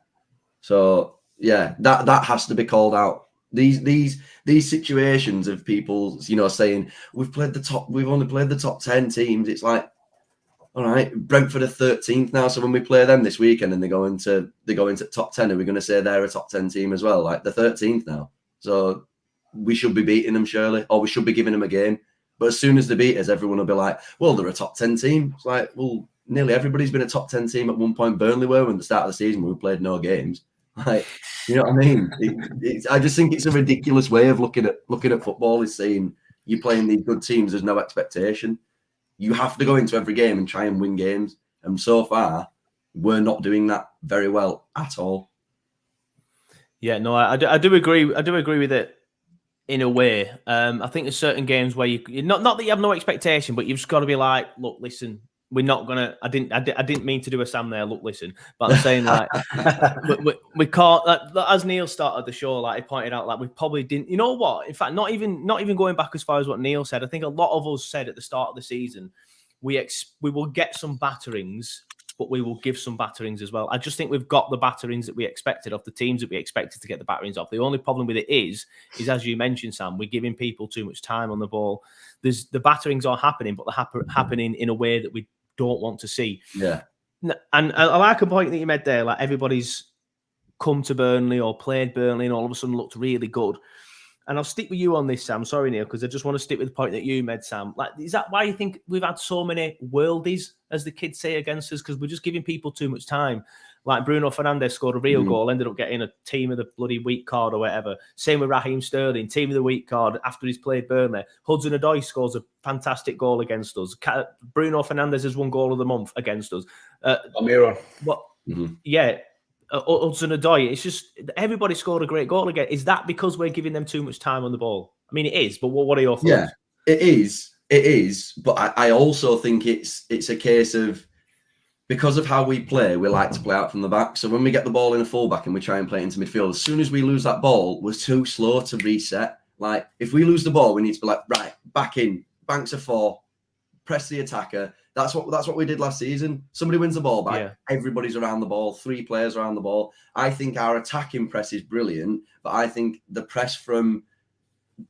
So, yeah, that has to be called out. These situations of people, saying we've only played the top 10 teams. It's like, all right, Brentford are 13th now. So when we play them this weekend and they go into top 10, are we going to say they're a top 10 team as well? Like, they're 13th now. So we should be beating them surely, or we should be giving them a game. But as soon as they beat us, everyone will be like, well, they're a top 10 team. It's like, well, nearly everybody's been a top 10 team at one point. Burnley were when the start of the season when we played no games. Like, you know what I mean? I just think it's a ridiculous way of looking at football, is saying you're playing these good teams, there's no expectation. You have to go into every game and try and win games. And so far, we're not doing that very well at all. Yeah, no, I do agree. I do agree with it in a way. I think there's certain games where you not that you have no expectation, but you've just got to be like, look, listen, we're not gonna. I didn't mean to do a Sam there. Look, listen, but I'm saying like we can't. As Neil started the show, like he pointed out, like we probably didn't. You know what? In fact, not even going back as far as what Neil said. I think a lot of us said at the start of the season, we will get some batterings, but we will give some batterings as well. I just think we've got the batterings that we expected of the teams that we expected to get the batterings off. The only problem with it is as you mentioned, Sam, we're giving people too much time on the ball. The batterings are happening, but they're happening in a way that we don't want to see. Yeah. And I like a point that you made there, like everybody's come to Burnley or played Burnley and all of a sudden looked really good. And I'll stick with you on this, Sam. Sorry, Neil, because I just want to stick with the point that you made, Sam. Like, is that why you think we've had so many worldies, as the kids say, against us? Because we're just giving people too much time. Like Bruno Fernandes scored a real goal, ended up getting a team of the bloody week card or whatever. Same with Raheem Sterling, team of the week card after he's played Burnley. Hudson-Odoi scores a fantastic goal against us. Bruno Fernandes has won goal of the month against us. Almiron. What? Yeah. Hudson-Odoi, it's just everybody scored a great goal again. Is that because we're giving them too much time on the ball? I mean, it is, but what are your thoughts? Yeah, it is. But I also think it's a case of, because of how we play, we like to play out from the back. So when we get the ball in a fullback and we try and play it into midfield, as soon as we lose that ball, we're too slow to reset. Like, if we lose the ball, we need to be like, right, back in, banks of 4, press the attacker. That's what we did last season. Somebody wins the ball back, everybody's around the ball, 3 players around the ball. I think our attacking press is brilliant, but I think the press from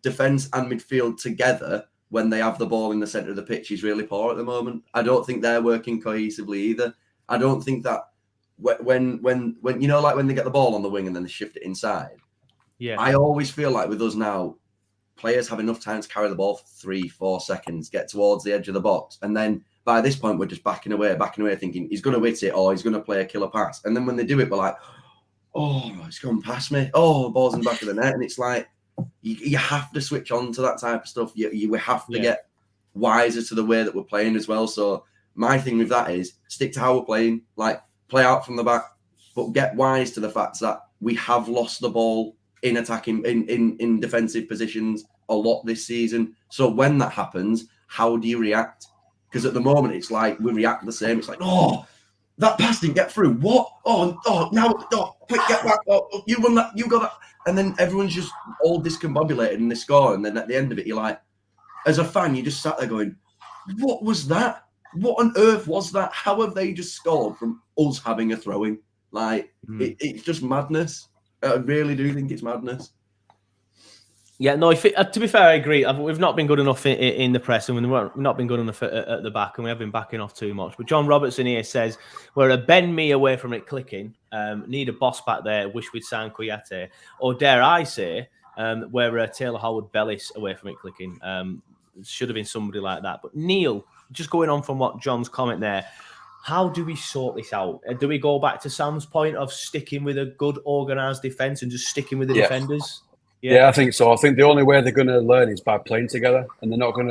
defence and midfield together when they have the ball in the centre of the pitch is really poor at the moment. I don't think they're working cohesively either. I don't think that when you know, like when they get the ball on the wing and then they shift it inside. Yeah, I always feel like with us now, players have enough time to carry the ball for 3-4 seconds, get towards the edge of the box, and then by this point we're just backing away, thinking he's going to hit it or he's going to play a killer pass. And then when they do it, we're like, oh, it's gone past me. Oh, the ball's in the back of the net, and it's like, you have to switch on to that type of stuff. We have to get wiser to the way that we're playing as well. So my thing with that is stick to how we're playing, like play out from the back, but get wise to the fact that we have lost the ball in attacking, in defensive positions a lot this season. So when that happens, how do you react? Because at the moment, it's like we react the same. It's like, oh, that pass didn't get through. What? Now, quick, get back. Oh, you won that. You got that. And then everyone's just all discombobulated and they score. And then at the end of it, you're like, as a fan, you just sat there going, what was that? What on earth was that? How have they just scored from us having a throw-in? Like, it's just madness. I really do think it's madness. Yeah, no, to be fair, I agree. We've not been good enough in the press, and we've not been good enough at the back, and we have been backing off too much. But John Robertson here says, we're a bend me away from it clicking, need a boss back there, wish we'd signed Kouyaté. Or dare I say, we're Taylor Howard-Bellis away from it clicking. Should have been somebody like that. But Neil, just going on from what John's comment there, How do we sort this out? Do we go back to Sam's point of sticking with a good organised defence and just sticking with the defenders? Yeah, I think so. I think the only way they're going to learn is by playing together, and they're not going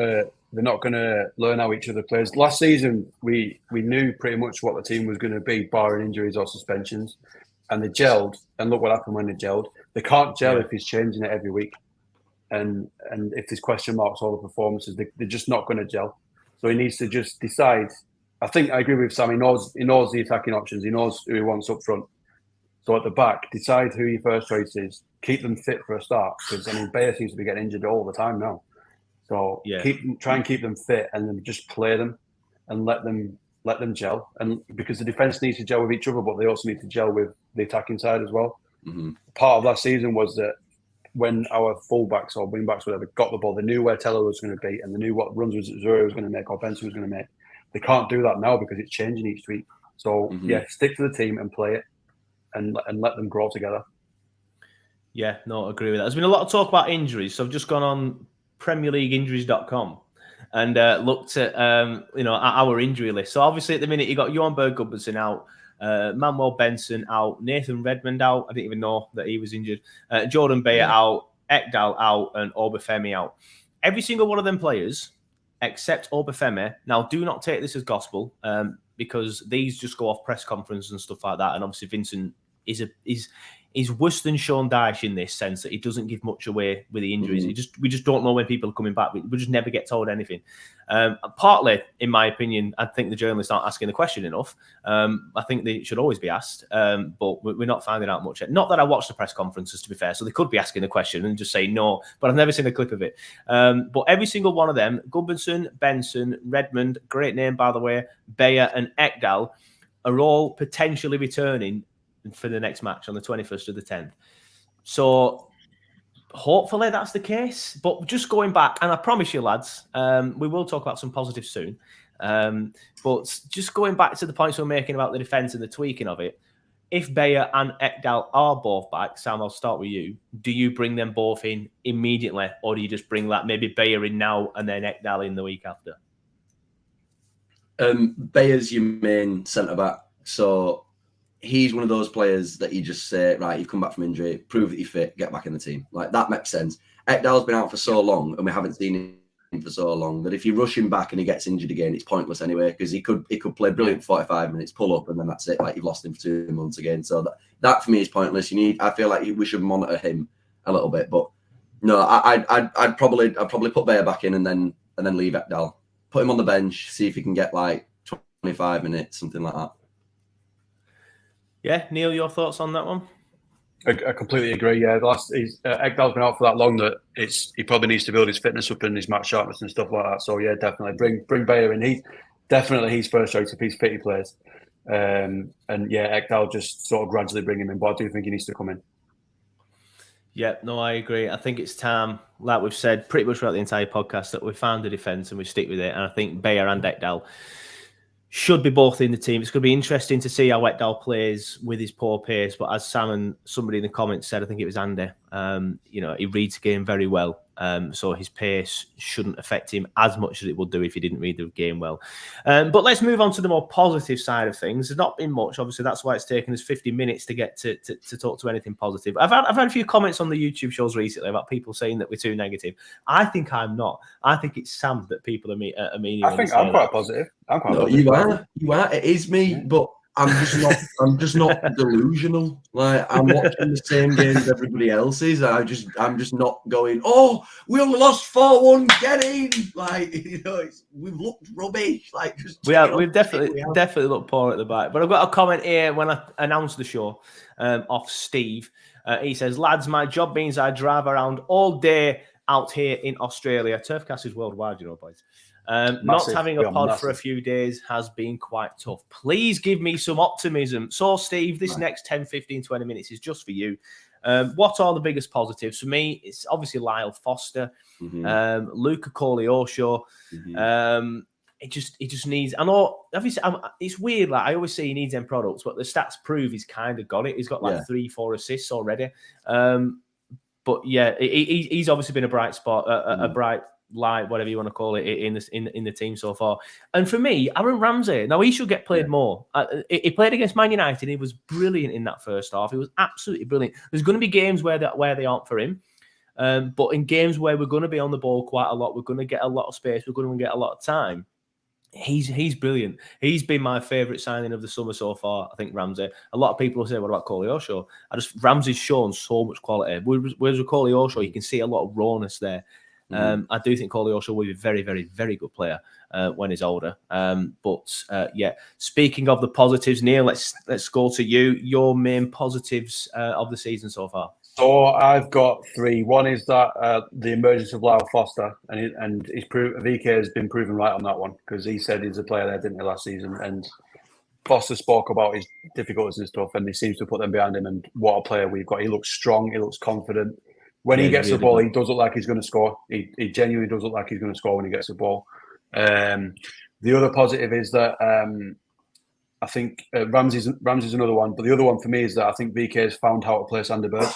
to learn how each other plays. Last season, we knew pretty much what the team was going to be, barring injuries or suspensions, and they gelled. And look what happened when they gelled. They can't gel if he's changing it every week, and if there's question marks all the performances, they're just not going to gel. So he needs to just decide. I think I agree with Sam. He knows the attacking options. He knows who he wants up front. So at the back, decide who your first choice is. Keep them fit for a start, because Bayer seems to be getting injured all the time now. So try and keep them fit, and then just play them and let them gel. And because the defense needs to gel with each other, but they also need to gel with the attacking side as well. Mm-hmm. Part of last season was that when our fullbacks or wingbacks, whatever, got the ball, they knew where Teller was going to be, and they knew what runs Zuri was going to make or Benson was going to make. They can't do that now because it's changing each week. So stick to the team and play it, and let them grow together. Yeah, no, I agree with that. There's been a lot of talk about injuries, so I've just gone on PremierLeagueInjuries.com and looked at our injury list. So obviously at the minute you got Johan Berg-Gudmundsson out, Manuel Benson out, Nathan Redmond out. I didn't even know that he was injured. Jordan Bayer out, Ekdal out, and Obafemi out. Every single one of them players, except Obafemi. Now, do not take this as gospel, because these just go off press conference and stuff like that. And obviously, Vincent is worse than Sean Dyche in this sense that he doesn't give much away with the injuries. We just don't know when people are coming back. We just never get told anything. Partly, in my opinion, I think the journalists aren't asking the question enough. I think they should always be asked, but we're not finding out much yet. Not that I watch the press conferences, to be fair, so they could be asking the question and just say no, but I've never seen a clip of it. But every single one of them, Gudmundsson, Benson, Redmond, great name, by the way, Bayer and Ekdal, are all potentially returning for the next match on the 21st of the 10th. So hopefully that's the case. But just going back, and I promise you, lads, we will talk about some positives soon. But just going back to the points we're making about the defence and the tweaking of it, if Bayer and Ekdal are both back, Sam, I'll start with you. Do you bring them both in immediately, or do you just bring maybe Bayer in now and then Ekdal in the week after? Bayer's your main centre-back, so he's one of those players that you just say, right, you've come back from injury, prove that you're fit, get back in the team. Like, that makes sense. Ekdal's been out for so long, and we haven't seen him for so long, that if you rush him back and he gets injured again, it's pointless anyway, because he could play brilliant for 45 minutes, pull up, and then that's it. Like, you've lost him for 2 months again. So that for me is pointless. I feel like we should monitor him a little bit. But no, I'd probably put Bayer back in and then leave Ekdal. Put him on the bench, see if he can get like 25 minutes, something like that. Yeah, Neil, your thoughts on that one? I completely agree. Yeah, Ekdal's been out for that long that he probably needs to build his fitness up and his match sharpness and stuff like that. So yeah, definitely bring Bayer in. He's first choice if he's fit, he plays. And yeah, Ekdal just sort of gradually bring him in. But I do think he needs to come in. Yeah, no, I agree. I think it's time, like we've said pretty much throughout the entire podcast, that we found a defence and we stick with it. And I think Bayer and Ekdal should be both in the team. It's going to be interesting to see how Ekdal plays with his poor pace. But as Sam and somebody in the comments said, I think it was Andy, he reads the game very well. So his pace shouldn't affect him as much as it would do if he didn't read the game well. But let's move on to the more positive side of things. There's not been much. Obviously, that's why it's taken us 50 minutes to get to talk to anything positive. I've had a few comments on the YouTube shows recently about people saying that we're too negative. I think I'm not. I think it's Sam that people are meaning. I think I'm quite positive. You are. It is me, but I'm just not delusional. Like, I'm watching the same games as everybody else is. I'm just not going, oh, we only lost 4-1, get in. Like, we've looked rubbish. Like, we've definitely looked poor at the back. But I've got a comment here when I announced the show off Steve. He says, lads, my job means I drive around all day out here in Australia. TurfCast is worldwide, boys. Not having a pod for a few days has been quite tough. Please give me some optimism. So, Steve, this next 10, 15, 20 minutes is just for you. What are the biggest positives? For me, it's obviously Lyle Foster, Luca Koleosho. It just needs. I know, obviously, it's weird. Like, I always say he needs end products, but the stats prove he's kind of got it. He's got 3-4 assists already. But yeah, he's obviously been a bright spot, a bright light, whatever you want to call it, in the team so far. And for me, Aaron Ramsey, now he should get played more. He played against Man United. He was brilliant in that first half. He was absolutely brilliant. There's going to be games where they aren't for him. But in games where we're going to be on the ball quite a lot, we're going to get a lot of space, we're going to get a lot of time. He's brilliant. He's been my favourite signing of the summer so far, I think, Ramsey. A lot of people will say, what about Koleosho? Ramsey's shown so much quality. Whereas with Koleosho, you can see a lot of rawness there. I do think Koleosho will be a very, very, very good player when he's older. Speaking of the positives, Neil, let's go to you. Your main positives of the season so far. So I've got 3. One is that the emergence of Lyle Foster, and VK has been proven right on that one, because he said he's a player there, didn't he, last season? And Foster spoke about his difficulties and stuff, and he seems to put them behind him. And what a player we've got! He looks strong. He looks confident. When he gets the ball, he does look like he's going to score. He genuinely does look like he's going to score when he gets the ball. The other positive is that I think Ramsey's another one, but the other one for me is that I think VK has found how to play Sander Berge.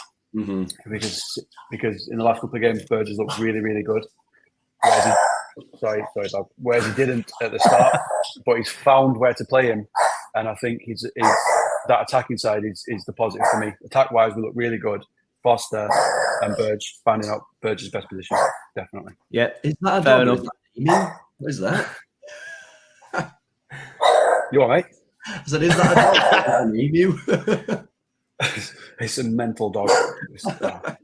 Because in the last couple of games, Burge has looked really, really good. Whereas he didn't at the start, but he's found where to play him, and I think he's that attacking side is the positive for me. Attack-wise, we look really good. Foster and Burge, finding out Burge's best position, definitely. Yeah, is that fair enough? What is that? You all right? I said, is that an emu? It's a mental dog.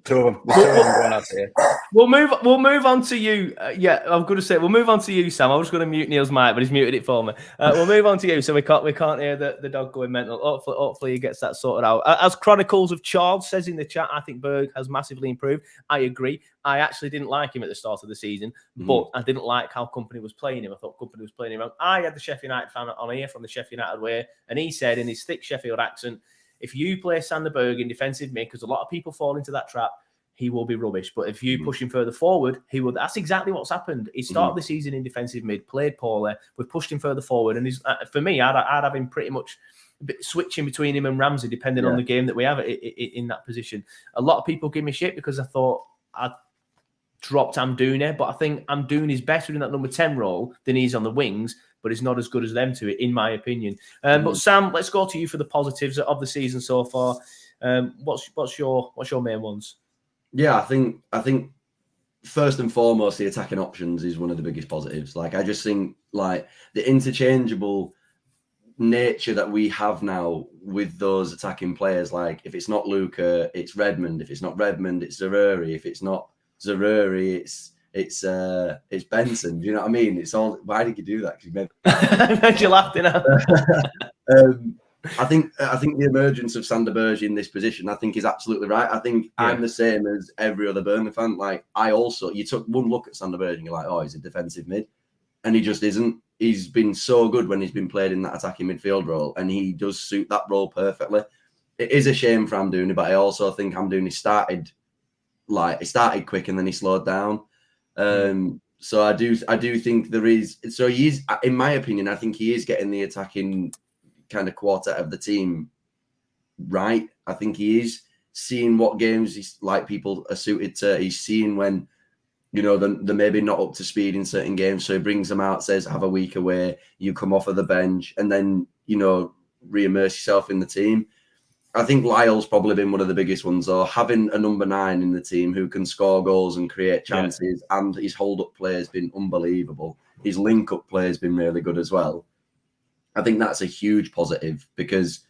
Two of them going out here. We'll move on to you. I'm going to say we'll move on to you, Sam. I was going to mute Neil's mic, but he's muted it for me. We'll move on to you, so we can't hear the dog going mental. Hopefully he gets that sorted out. As Chronicles of Charles says in the chat, I think Berg has massively improved. I agree. I actually didn't like him at the start of the season, but I didn't like how Company was playing him. I thought Company was playing him wrong. I had the Sheffield United fan on here from the Sheffield United way, and he said in his thick Sheffield accent, if you play Sander Berge in defensive mid, because a lot of people fall into that trap, he will be rubbish. But if you push him further forward, he will. That's exactly what's happened. He started the season in defensive mid, played poorly. We've pushed him further forward, and he's for me, I'd have him pretty much switching between him and Ramsey, depending on the game that we have in that position. A lot of people give me shit because I thought I'd dropped Amdouni, but I think Amdouni is better in that number 10 role than he's on the wings, but he's not as good as them to it, in my opinion. But Sam, let's go to you for the positives of the season so far. What's your main ones? Yeah, I think first and foremost, the attacking options is one of the biggest positives. Like, I just think like the interchangeable nature that we have now with those attacking players. Like, if it's not Luca, it's Redmond. If it's not Redmond, it's Zeruri. If it's not Zeruri, it's Benson. Do you know what I mean? It's all. Why did you do that? You laughed, I think the emergence of Sander Berge in this position, I think, is absolutely right. I think I'm the same as every other Burnley fan. Like, you took one look at Sander Berge and you're like, oh, he's a defensive mid, and he just isn't. He's been so good when he's been played in that attacking midfield role, and he does suit that role perfectly. It is a shame for Amdouni, but I also think Amdouni started quick and then he slowed down. So I do think there is. So he is, in my opinion, I think he is getting the attacking kind of quartet of the team right. I think he is seeing what games he's like people are suited to. He's seeing when, you know, they're maybe not up to speed in certain games. So he brings them out, says, have a week away, you come off of the bench, and then, you know, re-immerse yourself in the team. I think Lyle's probably been one of the biggest ones, though. Having a number 9 in the team who can score goals and create chances, and his hold-up play has been unbelievable. His link-up play has been really good as well. I think that's a huge positive, because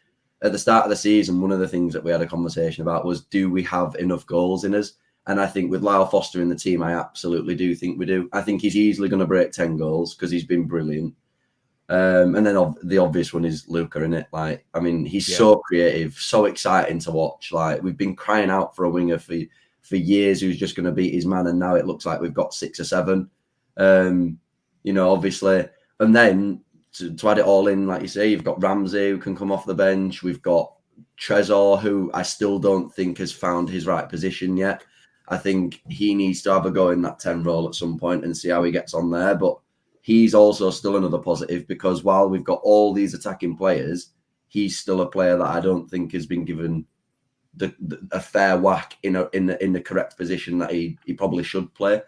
at the start of the season, one of the things that we had a conversation about was, do we have enough goals in us? And I think with Lyle Foster in the team, I absolutely do think we do. I think he's easily going to break 10 goals because he's been brilliant. And then the obvious one is Luca, innit? Like, I mean, he's so creative, so exciting to watch. Like, we've been crying out for a winger for years who's just going to beat his man, and now it looks like we've got 6 or 7. You know, obviously. And then to add it all in, like you say, you've got Ramsey who can come off the bench. We've got Tresor, who I still don't think has found his right position yet. I think he needs to have a go in that 10 role at some point and see how he gets on there. But he's also still another positive, because while we've got all these attacking players, he's still a player that I don't think has been given a fair whack in the correct position that he probably should play.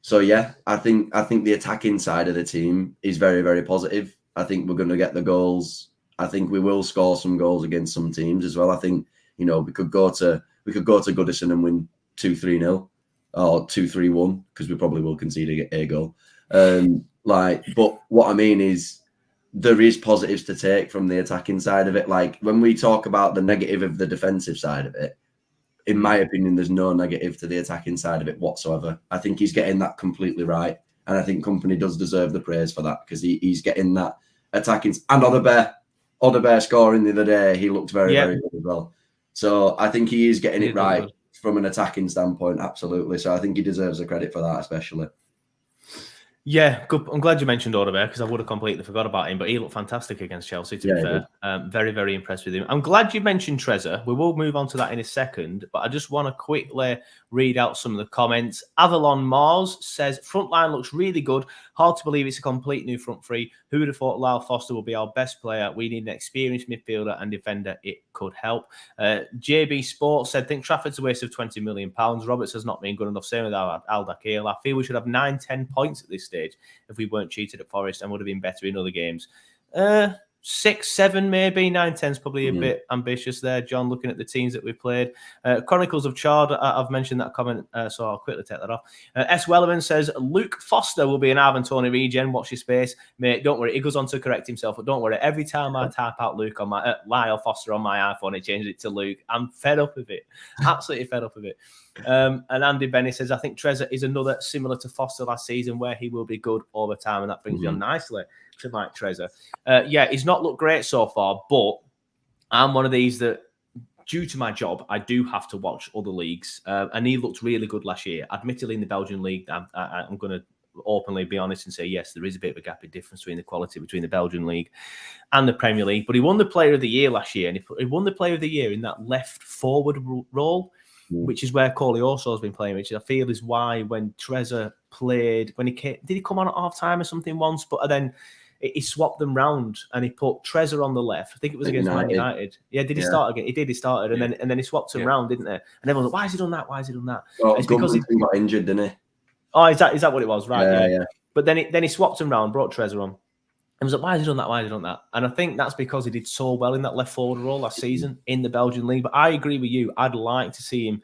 So yeah, I think the attacking side of the team is very, very positive. I think we're going to get the goals. I think we will score some goals against some teams as well. I think, you know, we could go to Goodison and win 2-3-0 or 2-3-1 because we probably will concede a goal. But what I mean is there is positives to take from the attacking side of it. Like when we talk about the negative of the defensive side of it, in my opinion, there's no negative to the attacking side of it whatsoever. I think he's getting that completely right. And I think Kompany does deserve the praise for that because he's getting that attacking. And Odebear scoring the other day, he looked very, very good as well. So I think he is getting it right from an attacking standpoint, absolutely. So I think he deserves the credit for that, especially. Yeah, good. I'm glad you mentioned Odebear because I would have completely forgot about him, but he looked fantastic against Chelsea, to be fair. Very, very impressed with him. I'm glad you mentioned Tresor. We will move on to that in a second, but I just want to quickly read out some of the comments. Avalon Mars says, front line looks really good. Hard to believe it's a complete new front three. Who would have thought Lyle Foster will be our best player? We need an experienced midfielder and defender. It could help. JB Sports said, think Trafford's a waste of £20 million. Roberts has not been good enough. Same with Al-Dakhil. I feel we should have 9-10 points at this stage if we weren't cheated at Forest and would have been better in other games. 6-7 maybe. 9-10 is probably a bit ambitious there, John, looking at the teams that we've played. Chronicles of Chard, I've mentioned that comment, so I'll quickly take that off. S. Wellerman says, Luke Foster will be an Ivan Toney regen. Watch your space. Mate, don't worry. He goes on to correct himself, but don't worry. Every time I type out Luke on my Lyle Foster on my iPhone, it changes it to Luke. I'm fed up with it. Absolutely fed up with it. And Andy Benny says, I think Tresor is another similar to Foster last season where he will be good all the time, and that brings me on nicely to Mike Tresor. He's not looked great so far, but I'm one of these that, due to my job, I do have to watch other leagues, and he looked really good last year. Admittedly, in the Belgian league, I'm going to openly be honest and say, yes, there is a bit of a gap in difference between the quality between the Belgian league and the Premier League, but he won the Player of the Year last year, and he won the Player of the Year in that left forward role, which is where Koleosho has been playing, which I feel is why when Tresor played, when he came, did he come on at half time or something once? But then he swapped them round and he put Tresor on the left. I think it was against Man United. Yeah, did he start again? He did. He started, and then he swapped them round, didn't he? And everyone's like, "Why has he done that? Why has he done that?" Well, it's because he got injured, didn't he? Oh, is that what it was? Right. Yeah. But then he swapped him round, brought Tresor on. And was like, why has he done that? Why has he done that? And I think that's because he did so well in that left forward role last season in the Belgian league. But I agree with you. I'd like to see him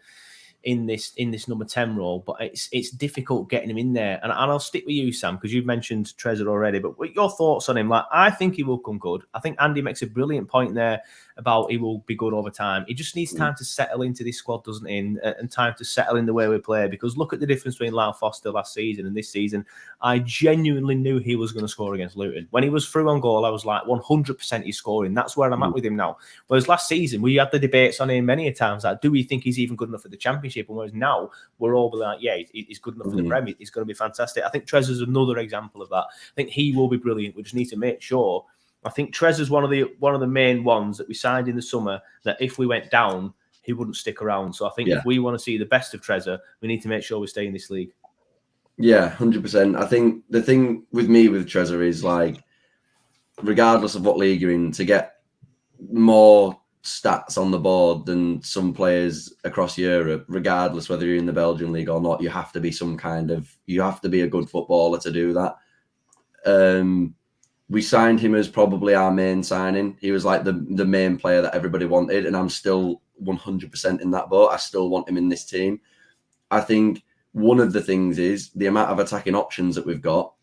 in this number 10 role, but it's difficult getting him in there. And I'll stick with you, Sam, because you've mentioned Tresor already. But what your thoughts on him? Like, I think he will come good. I think Andy makes a brilliant point there about he will be good over time. He just needs time to settle into this squad, doesn't he? And time to settle in the way we play. Because look at the difference between Lyle Foster last season and this season. I genuinely knew he was going to score against Luton. When he was through on goal, I was like, 100% he's scoring. That's where I'm at with him now. Whereas last season, we had the debates on him many a times. Like, do we think he's even good enough for the Championship? And whereas now, we're all like, yeah, he's good enough for the Premier. He's going to be fantastic. I think Tresor's another example of that. I think he will be brilliant. We just need to make sure. I think Tresor's one of the main ones that we signed in the summer that if we went down, he wouldn't stick around. So I think if we want to see the best of Tresor, we need to make sure we stay in this league. Yeah, 100%. I think the thing with me with Tresor is, like, regardless of what league you're in, to get more stats on the board than some players across Europe, regardless whether you're in the Belgian league or not, you have to be a good footballer to do that. We signed him as probably our main signing. He was like the main player that everybody wanted, and I'm still 100% in that boat. I still want him in this team. I think one of the things is the amount of attacking options that we've got.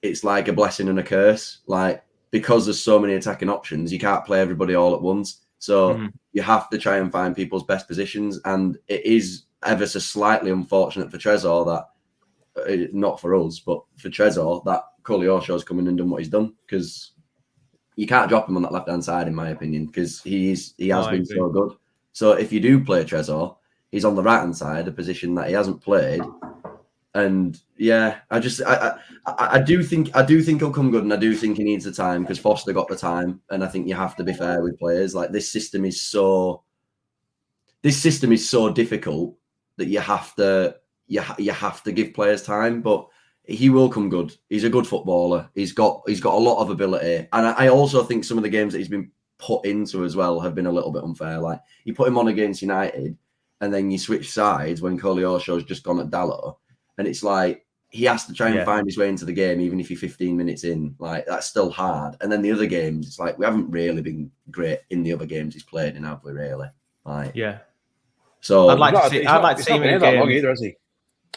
It's like a blessing and a curse. Like, because there's so many attacking options, you can't play everybody all at once. So you have to try and find people's best positions. And it is ever so slightly unfortunate for Tresor that, not for us, but for Tresor, that Koleosho's come in and done what he's done, because you can't drop him on that left-hand side, in my opinion, because he has been so good. So if you do play Tresor, he's on the right-hand side, a position that he hasn't played. And yeah, I do think he'll come good, and I do think he needs the time, because Foster got the time, and I think you have to be fair with players. Like, this system is so difficult that you have to give players time, but he will come good. He's a good footballer. He's got a lot of ability, and I also think some of the games that he's been put into as well have been a little bit unfair. Like, you put him on against United, and then you switch sides when Koleosho's just gone at Dalot. And it's like, he has to try and find his way into the game, even if you're 15 minutes in. Like, that's still hard. And then the other games, it's like we haven't really been great in the other games he's played in, have we? Really? Like, So I'd like to see him in a game. Long either, has he?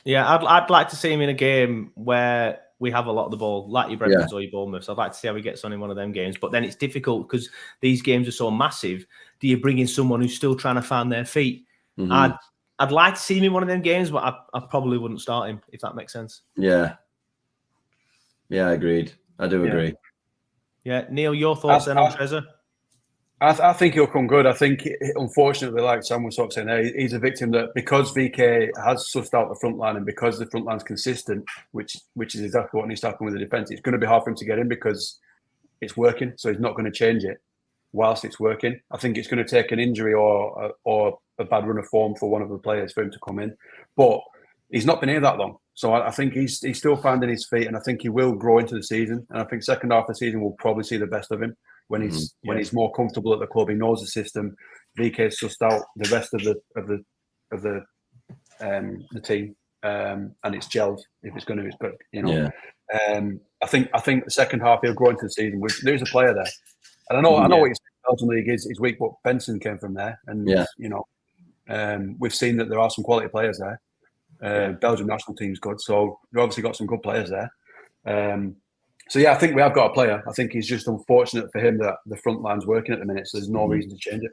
Yeah, I'd like to see him in a game where we have a lot of the ball, like your Brentford or your Bournemouth. So I'd like to see how he gets on in one of them games. But then it's difficult because these games are so massive. Do you bring in someone who's still trying to find their feet? Mm-hmm. I'd like to see him in one of them games, but I probably wouldn't start him, if that makes sense. Yeah, agreed. I do agree. Yeah, Neil, your thoughts then on Tresor? I think he'll come good. I think, unfortunately, like Sam was sort of saying, he's a victim that because VK has sussed out the front line and because the front line's consistent, which is exactly what needs to happen with the defence, it's going to be hard for him to get in because it's working. So he's not going to change it whilst it's working. I think it's going to take an injury or a bad run of form for one of the players for him to come in. But he's not been here that long. So I think he's still finding his feet, and I think he will grow into the season. And I think second half of the season we'll probably see the best of him when he's more comfortable at the club. He knows the system. VK's sussed out the rest of the team, and it's gelled if it's going to. But I think the second half he'll grow into the season. There's a player there, and I know what his Belgian league is weak, but Benson came from there, and we've seen that there are some quality players there. Belgian national team's good, so we've obviously got some good players there. So I think we have got a player. I think it's just unfortunate for him that the front line's working at the minute, so there's no reason to change it.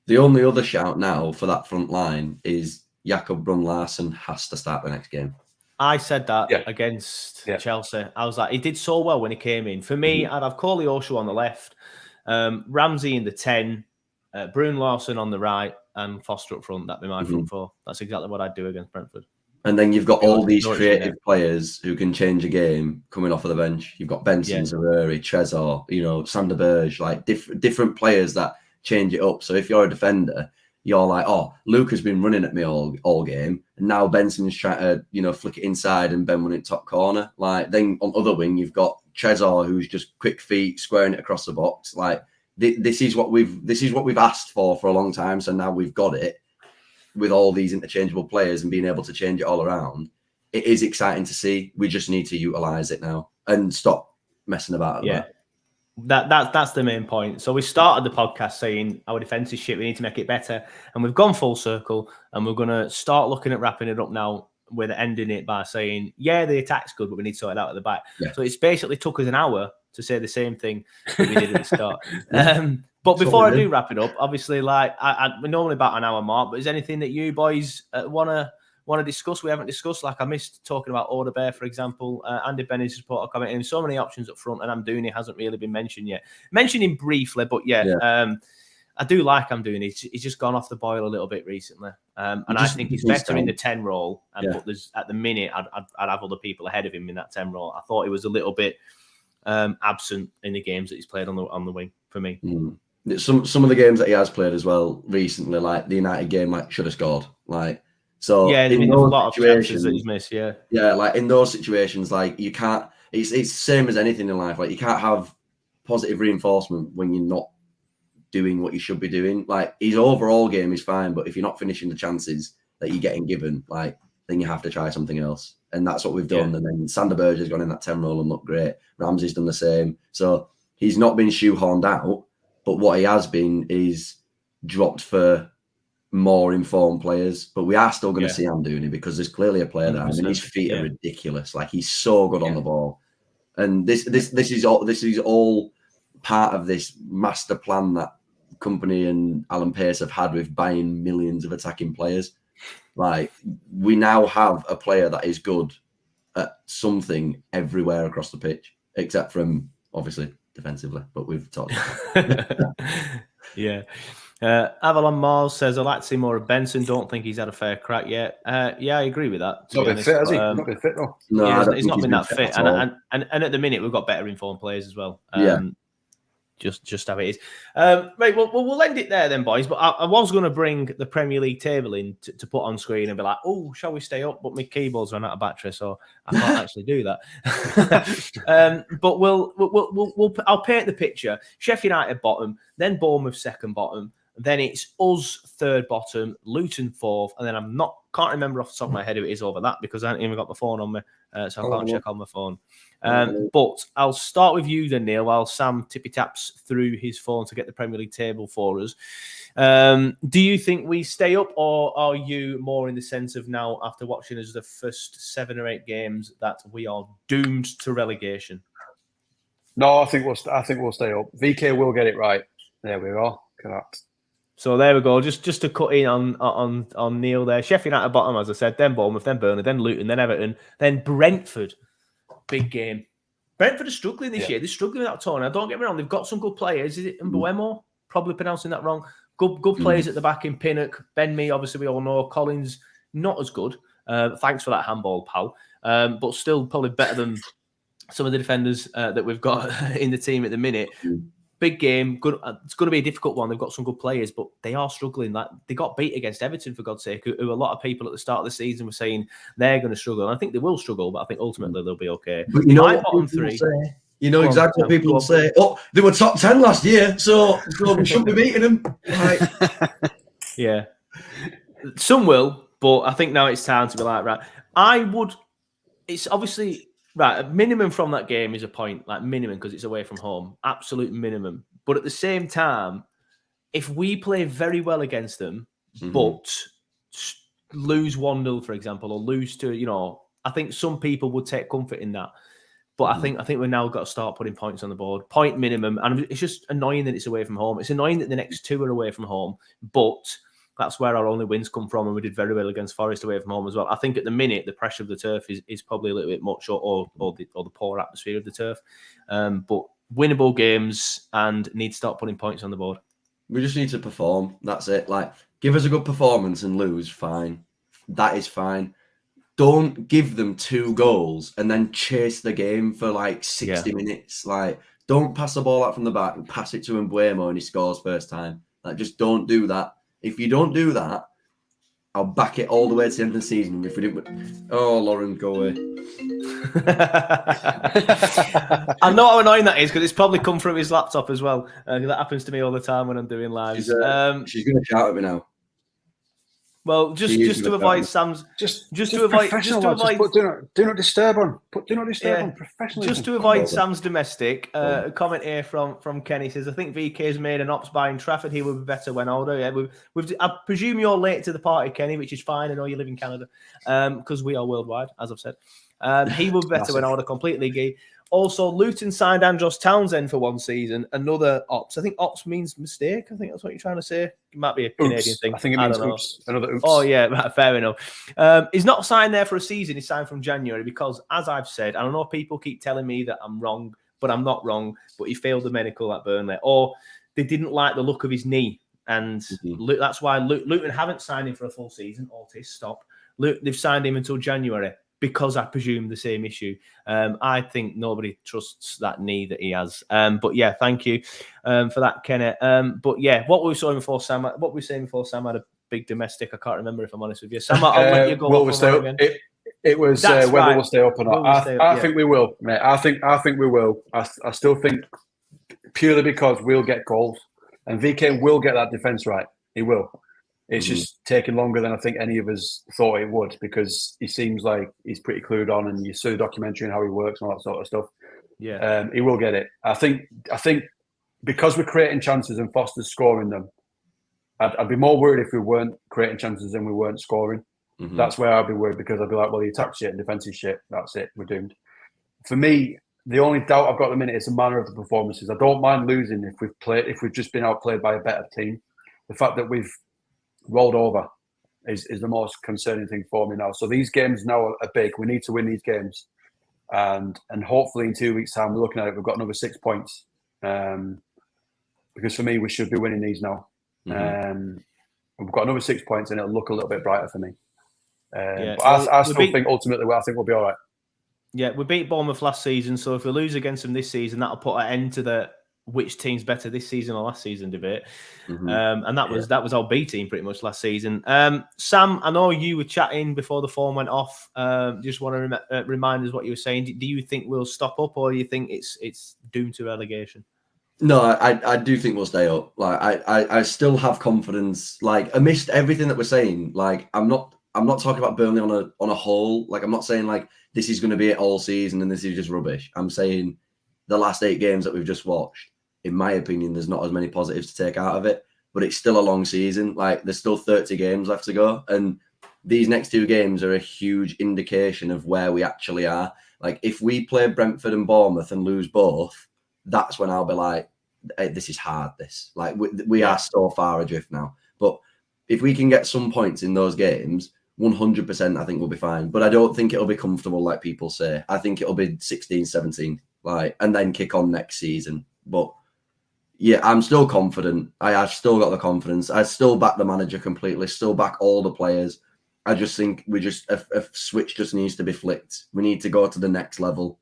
The only other shout now for that front line is Jakob Brun-Larsen has to start the next game. I said that against Chelsea. I was like, he did so well when he came in. For me, I'd have Koleosho on the left, Ramsey in the 10, Brun-Larsen on the right, and Foster up front. That'd be my front four. That's exactly what I'd do against Brentford. And then you've got all these creative players who can change a game coming off of the bench. You've got Benson, Zaroury, Tresor, Sander Berge, like different players that change it up. So if you're a defender, you're like, oh, Luke has been running at me all game, and now Benson's trying to, flick it inside and Ben running top corner. Like, then on other wing, you've got Tresor, who's just quick feet, squaring it across the box. Like, this is what we've asked for a long time. So now we've got it. With all these interchangeable players and being able to change it all around, it is exciting to see. We just need to utilize it now and stop messing about. That's the main point. So we started the podcast saying our defense is shit. We need to make it better, and we've gone full circle. And we're going to start looking at wrapping it up now with ending it by saying, the attack's good, but we need to sort it out at the back. So it's basically took us an hour to say the same thing that we did at the start. But before I do wrap it up, obviously, we're normally about an hour mark, but is anything that you boys want to discuss we haven't discussed? Like, I missed talking about Odebear, for example. Andy Benny's supporter commenting, so many options up front, and Amdouni hasn't really been mentioned yet. Mentioned him briefly, but I do like Amdouni. He's just gone off the boil a little bit recently. And I think he's better in the 10 role. But at the minute, I'd have other people ahead of him in that 10 role. I thought he was a little bit absent in the games that he's played on the wing for me. Some of the games that he has played as well recently, like the United game, like should have scored. Like, so in a lot of chances that he's missed. Like in those situations, like you can't. It's the same as anything in life. Like, you can't have positive reinforcement when you're not doing what you should be doing. Like, his overall game is fine, but if you're not finishing the chances that you're getting given, like, then you have to try something else. And that's what we've done. And then Sander Berge has gone in that 10 role and looked great. Ramsey's done the same. So he's not been shoehorned out, but what he has been is dropped for more informed players. But we are still going to see Amdouni because there's clearly a player there. I mean, his feet are ridiculous. Like, he's so good on the ball. And this is all part of this master plan that Company and Alan Pace have had with buying millions of attacking players. Like, we now have a player that is good at something everywhere across the pitch, except from obviously defensively, but we've talked about that. Avalon Mars says, I'd like to see more of Benson. Don't think he's had a fair crack yet. I agree with that. Not been fit, has he? Not been fit, though. No, he's not been that fit. And at the minute, we've got better informed players as well. Just how it is. Right, well, we'll end it there then, boys. But I was going to bring the Premier League table in to put on screen and be like, oh, shall we stay up? But my keyboard's run out of battery, so I can't actually do that. But I'll paint the picture. Sheffield United bottom, then Bournemouth second bottom, Then it's us third bottom, Luton fourth, and then can't remember off the top of my head who it is over that because I haven't even got my phone on me, so I can't check on my phone. But I'll start with you then, Neil, while Sam tippy taps through his phone to get the Premier League table for us. Do you think we stay up, or are you more in the sense of now, after watching us the first 7 or 8 games, that we are doomed to relegation? No, I think we'll stay up. VK will get it right. There we are. Correct. So there we go. Just to cut in on Neil there. Sheffield United bottom, as I said, then Bournemouth, then Burnley, then Luton, then Everton, then Brentford. Big game. Brentford are struggling this year. They're struggling with that tournament. Don't get me wrong. They've got some good players. Is it Mbuemo? Probably pronouncing that wrong. Good players at the back in Pinnock. Ben Mee, obviously we all know. Collins, not as good. Thanks for that handball, pal. But still probably better than some of the defenders that we've got in the team at the minute. Big game. Good. It's going to be a difficult one. They've got some good players, but they are struggling. Like they got beat against Everton, for God's sake, who a lot of people at the start of the season were saying they're going to struggle. And I think they will struggle, but I think ultimately they'll be okay. But you know what bottom three. Say? You know exactly what people will say. Oh, they were top 10 last year, so we shouldn't be beating them. Right. Yeah. Some will, but I think now it's time to be like, right. It's obviously. Right, a minimum from that game is a point, like minimum, because it's away from home. Absolute minimum. But at the same time, if we play very well against them, but lose 1-0, for example, or lose to, I think some people would take comfort in that. But I think we've now got to start putting points on the board. Point minimum. And it's just annoying that it's away from home. It's annoying that the next 2 are away from home, but that's where our only wins come from, and we did very well against Forest away from home as well. I think at the minute, the pressure of the turf is probably a little bit much, or the poor atmosphere of the turf. But winnable games and need to start putting points on the board. We just need to perform. That's it. Like, give us a good performance and lose, fine. That is fine. Don't give them 2 goals and then chase the game for like 60 minutes. Like, don't pass the ball out from the back and pass it to Mbuemo and he scores first time. Like, just don't do that. If you don't do that, I'll back it all the way to the end of the season. If we didn't, Lauren, go away. I know how annoying that is because it's probably come from his laptop as well. That happens to me all the time when I'm doing lives. She's going to shout at me now. Well, just to avoid Sam's, just to avoid, put do not disturb on. Put do not disturb on. Professionally, just to avoid Sam's domestic. A comment here from Kenny says, "I think VK's made an ops buy in Trafford. He will be better when older." Yeah, I presume you're late to the party, Kenny, which is fine. I know you live in Canada, because we are worldwide, as I've said. He will be better when older. Completely gay. Also, Luton signed Andros Townsend for 1 season. Another ops. I think ops means mistake. I think that's what you're trying to say. It might be a Canadian thing. I think it means oops. Another oops. Oh, yeah, right, fair enough. He's not signed there for a season. He's signed from January because, as I've said, I don't know, people keep telling me that I'm wrong, but I'm not wrong. But he failed the medical at Burnley. Or they didn't like the look of his knee. And that's why Luton haven't signed him for a full season. Otis, stop. They've signed him until January, because I presume the same issue. I think nobody trusts that knee that he has. But yeah, thank you for that, Kenneth. But yeah, what were we saying before Sam? What were we saying before Sam had a big domestic? I can't remember, if I'm honest with you. Sam, I'll let you go. Will we stay up? It was whether we'll stay up or not. I think we will, mate. I think we will. I still think, purely because we'll get goals and VK will get that defence right. He will. It's just taking longer than I think any of us thought it would, because he seems like he's pretty clued on, and you see the documentary and how he works and all that sort of stuff. Yeah, he will get it. I think because we're creating chances and Foster's scoring them, I'd be more worried if we weren't creating chances and we weren't scoring. That's where I'd be worried, because I'd be like, well, the attack shit and defense is shit. That's it. We're doomed. For me, the only doubt I've got at the minute is the manner of the performances. I don't mind losing if we've just been outplayed by a better team. The fact that we've rolled over is the most concerning thing for me now. So these games now are big. We need to win these games, and hopefully in 2 weeks' time we're looking at it. We've got another 6 points, because for me we should be winning these now. We've got another 6 points, and it'll look a little bit brighter for me. But I still think ultimately I think we'll be all right. Yeah, we beat Bournemouth last season, so if we lose against them this season, that'll put an end to the which team's better this season or last season debate. And that was our B team pretty much last season. Sam, I know you were chatting before the phone went off. Just want to remind us what you were saying. Do you think we'll stop up, or do you think it's doomed to relegation? No, I do think we'll stay up. Like I still have confidence. Like amidst everything that we're saying, like I'm not talking about Burnley on a whole. Like I'm not saying like this is going to be it all season and this is just rubbish. I'm saying the last 8 games that we've just watched, in my opinion, there's not as many positives to take out of it. But it's still a long season. Like there's still 30 games left to go, and these next 2 games are a huge indication of where we actually are. Like if we play Brentford and Bournemouth and lose both, that's when I'll be like, hey, this is hard. This like we are so far adrift now. But if we can get some points in those games, 100%, I think we'll be fine. But I don't think it'll be comfortable like people say. I think it'll be 16, 17, like, and then kick on next season. But yeah, I'm still confident. I've still got the confidence. I still back the manager completely. Still back all the players. I just think a switch just needs to be flicked. We need to go to the next level.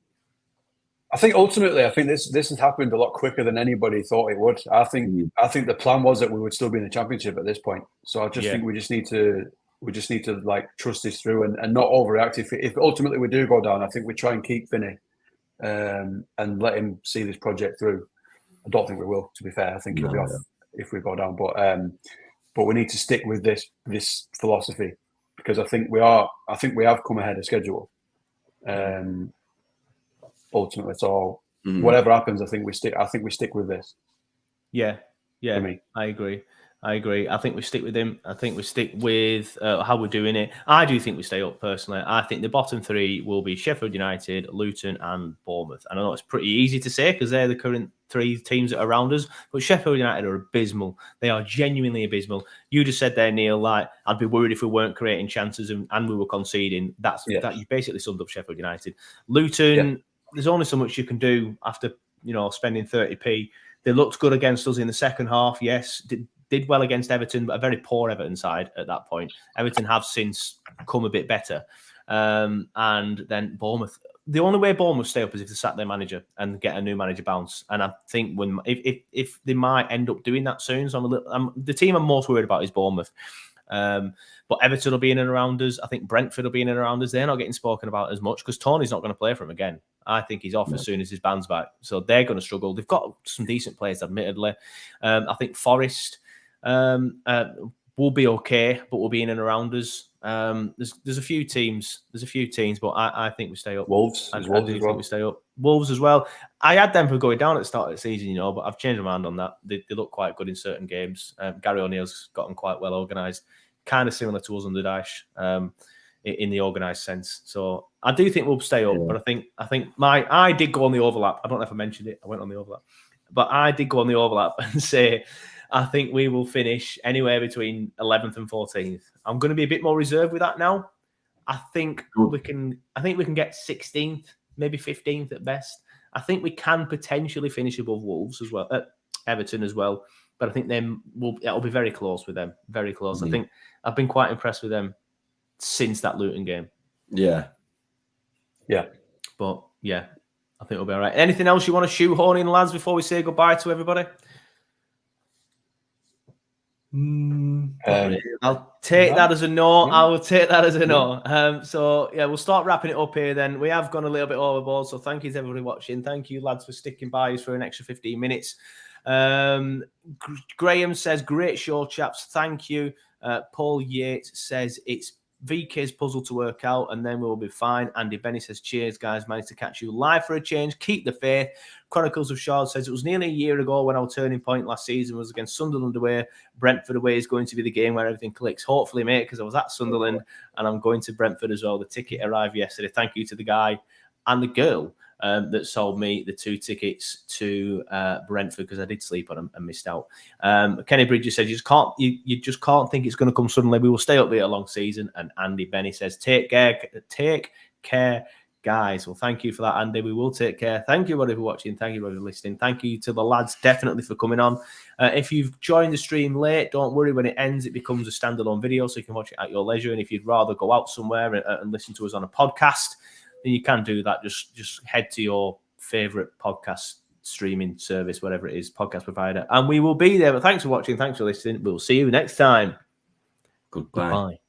I think ultimately, this has happened a lot quicker than anybody thought it would. I think the plan was that we would still be in the championship at this point. So I just think we just need to like trust this through and not overreact. If ultimately we do go down, I think we try and keep Vinny and let him see this project through. I don't think we will. To be fair, I think he'll be off if we go down. But we need to stick with this philosophy because I think we have come ahead of schedule. Ultimately, so whatever happens, I think we stick with this. Yeah, I agree. I think we stick with him. I think we stick with how we're doing it. I do think we stay up personally. I think the bottom 3 will be Sheffield United, Luton, and Bournemouth. And I know it's pretty easy to say because they're the current 3 teams that are around us. But Sheffield United are abysmal. They are genuinely abysmal. You just said there, Neil, like I'd be worried if we weren't creating chances and we were conceding. That you basically summed up Sheffield United. Luton, there's only so much you can do after spending 30p. They looked good against us in the second half. Yes, did well against Everton, but a very poor Everton side at that point. Everton have since come a bit better. And then Bournemouth. The only way Bournemouth stay up is if they sack their manager and get a new manager bounce. And I think if they might end up doing that soon, so the team I'm most worried about is Bournemouth. But Everton will be in and around us. I think Brentford will be in and around us. They're not getting spoken about as much because Tony's not going to play for him again. I think he's off as soon as his band's back. So they're going to struggle. They've got some decent players, admittedly. I think Forest will be okay, but will be in and around us. There's a few teams. But I think we stay up. Wolves. I do think we stay up. Wolves as well. I had them for going down at the start of the season, but I've changed my mind on that. They look quite good in certain games. Gary O'Neill's got them quite well organised. Kind of similar to us under Dyche in the organised sense. So I do think we'll stay up, but I think I did go on the overlap. I don't know if I mentioned it. I went on the overlap, but I did go on the overlap and say I think we will finish anywhere between 11th and 14th. I'm going to be a bit more reserved with that now. I think we can get 16th, maybe 15th at best. I think we can potentially finish above Wolves as well, Everton as well. But I think it'll be very close with them. Very close. I think I've been quite impressed with them since that Luton game. Yeah. But yeah, I think we'll be all right. Anything else you want to shoehorn in, lads, before we say goodbye to everybody? I'll take that as a no. I will take that as a no. So yeah, we'll start wrapping it up here then. We have gone a little bit overboard, so thank you to everybody watching. Thank you, lads, for sticking by us for an extra 15 minutes. Graham says, great show, chaps. Thank you. Paul Yates says it's VK's puzzle to work out and then we'll be fine. Andy Benny says, cheers, guys. Managed to catch you live for a change. Keep the faith. Chronicles of Shard says, it was nearly a year ago when our turning point last season was against Sunderland away. Brentford away is going to be the game where everything clicks. Hopefully, mate, because I was at Sunderland and I'm going to Brentford as well. The ticket arrived yesterday. Thank you to the guy and the girl that sold me the 2 tickets to Brentford because I did sleep on them and missed out. Kenny Bridges says, you just can't think it's going to come suddenly. We will stay up there a long season. And Andy Benny says, take care, guys. Well, thank you for that, Andy. We will take care. Thank you, everybody, for watching. Thank you, everybody, for listening. Thank you to the lads, definitely, for coming on. If you've joined the stream late, don't worry. When it ends, it becomes a standalone video, so you can watch it at your leisure. And if you'd rather go out somewhere and listen to us on a podcast, then you can do that. Just head to your favorite podcast streaming service, whatever it is, podcast provider, and we will be there. But thanks for watching. Thanks for listening. We'll see you next time. Goodbye.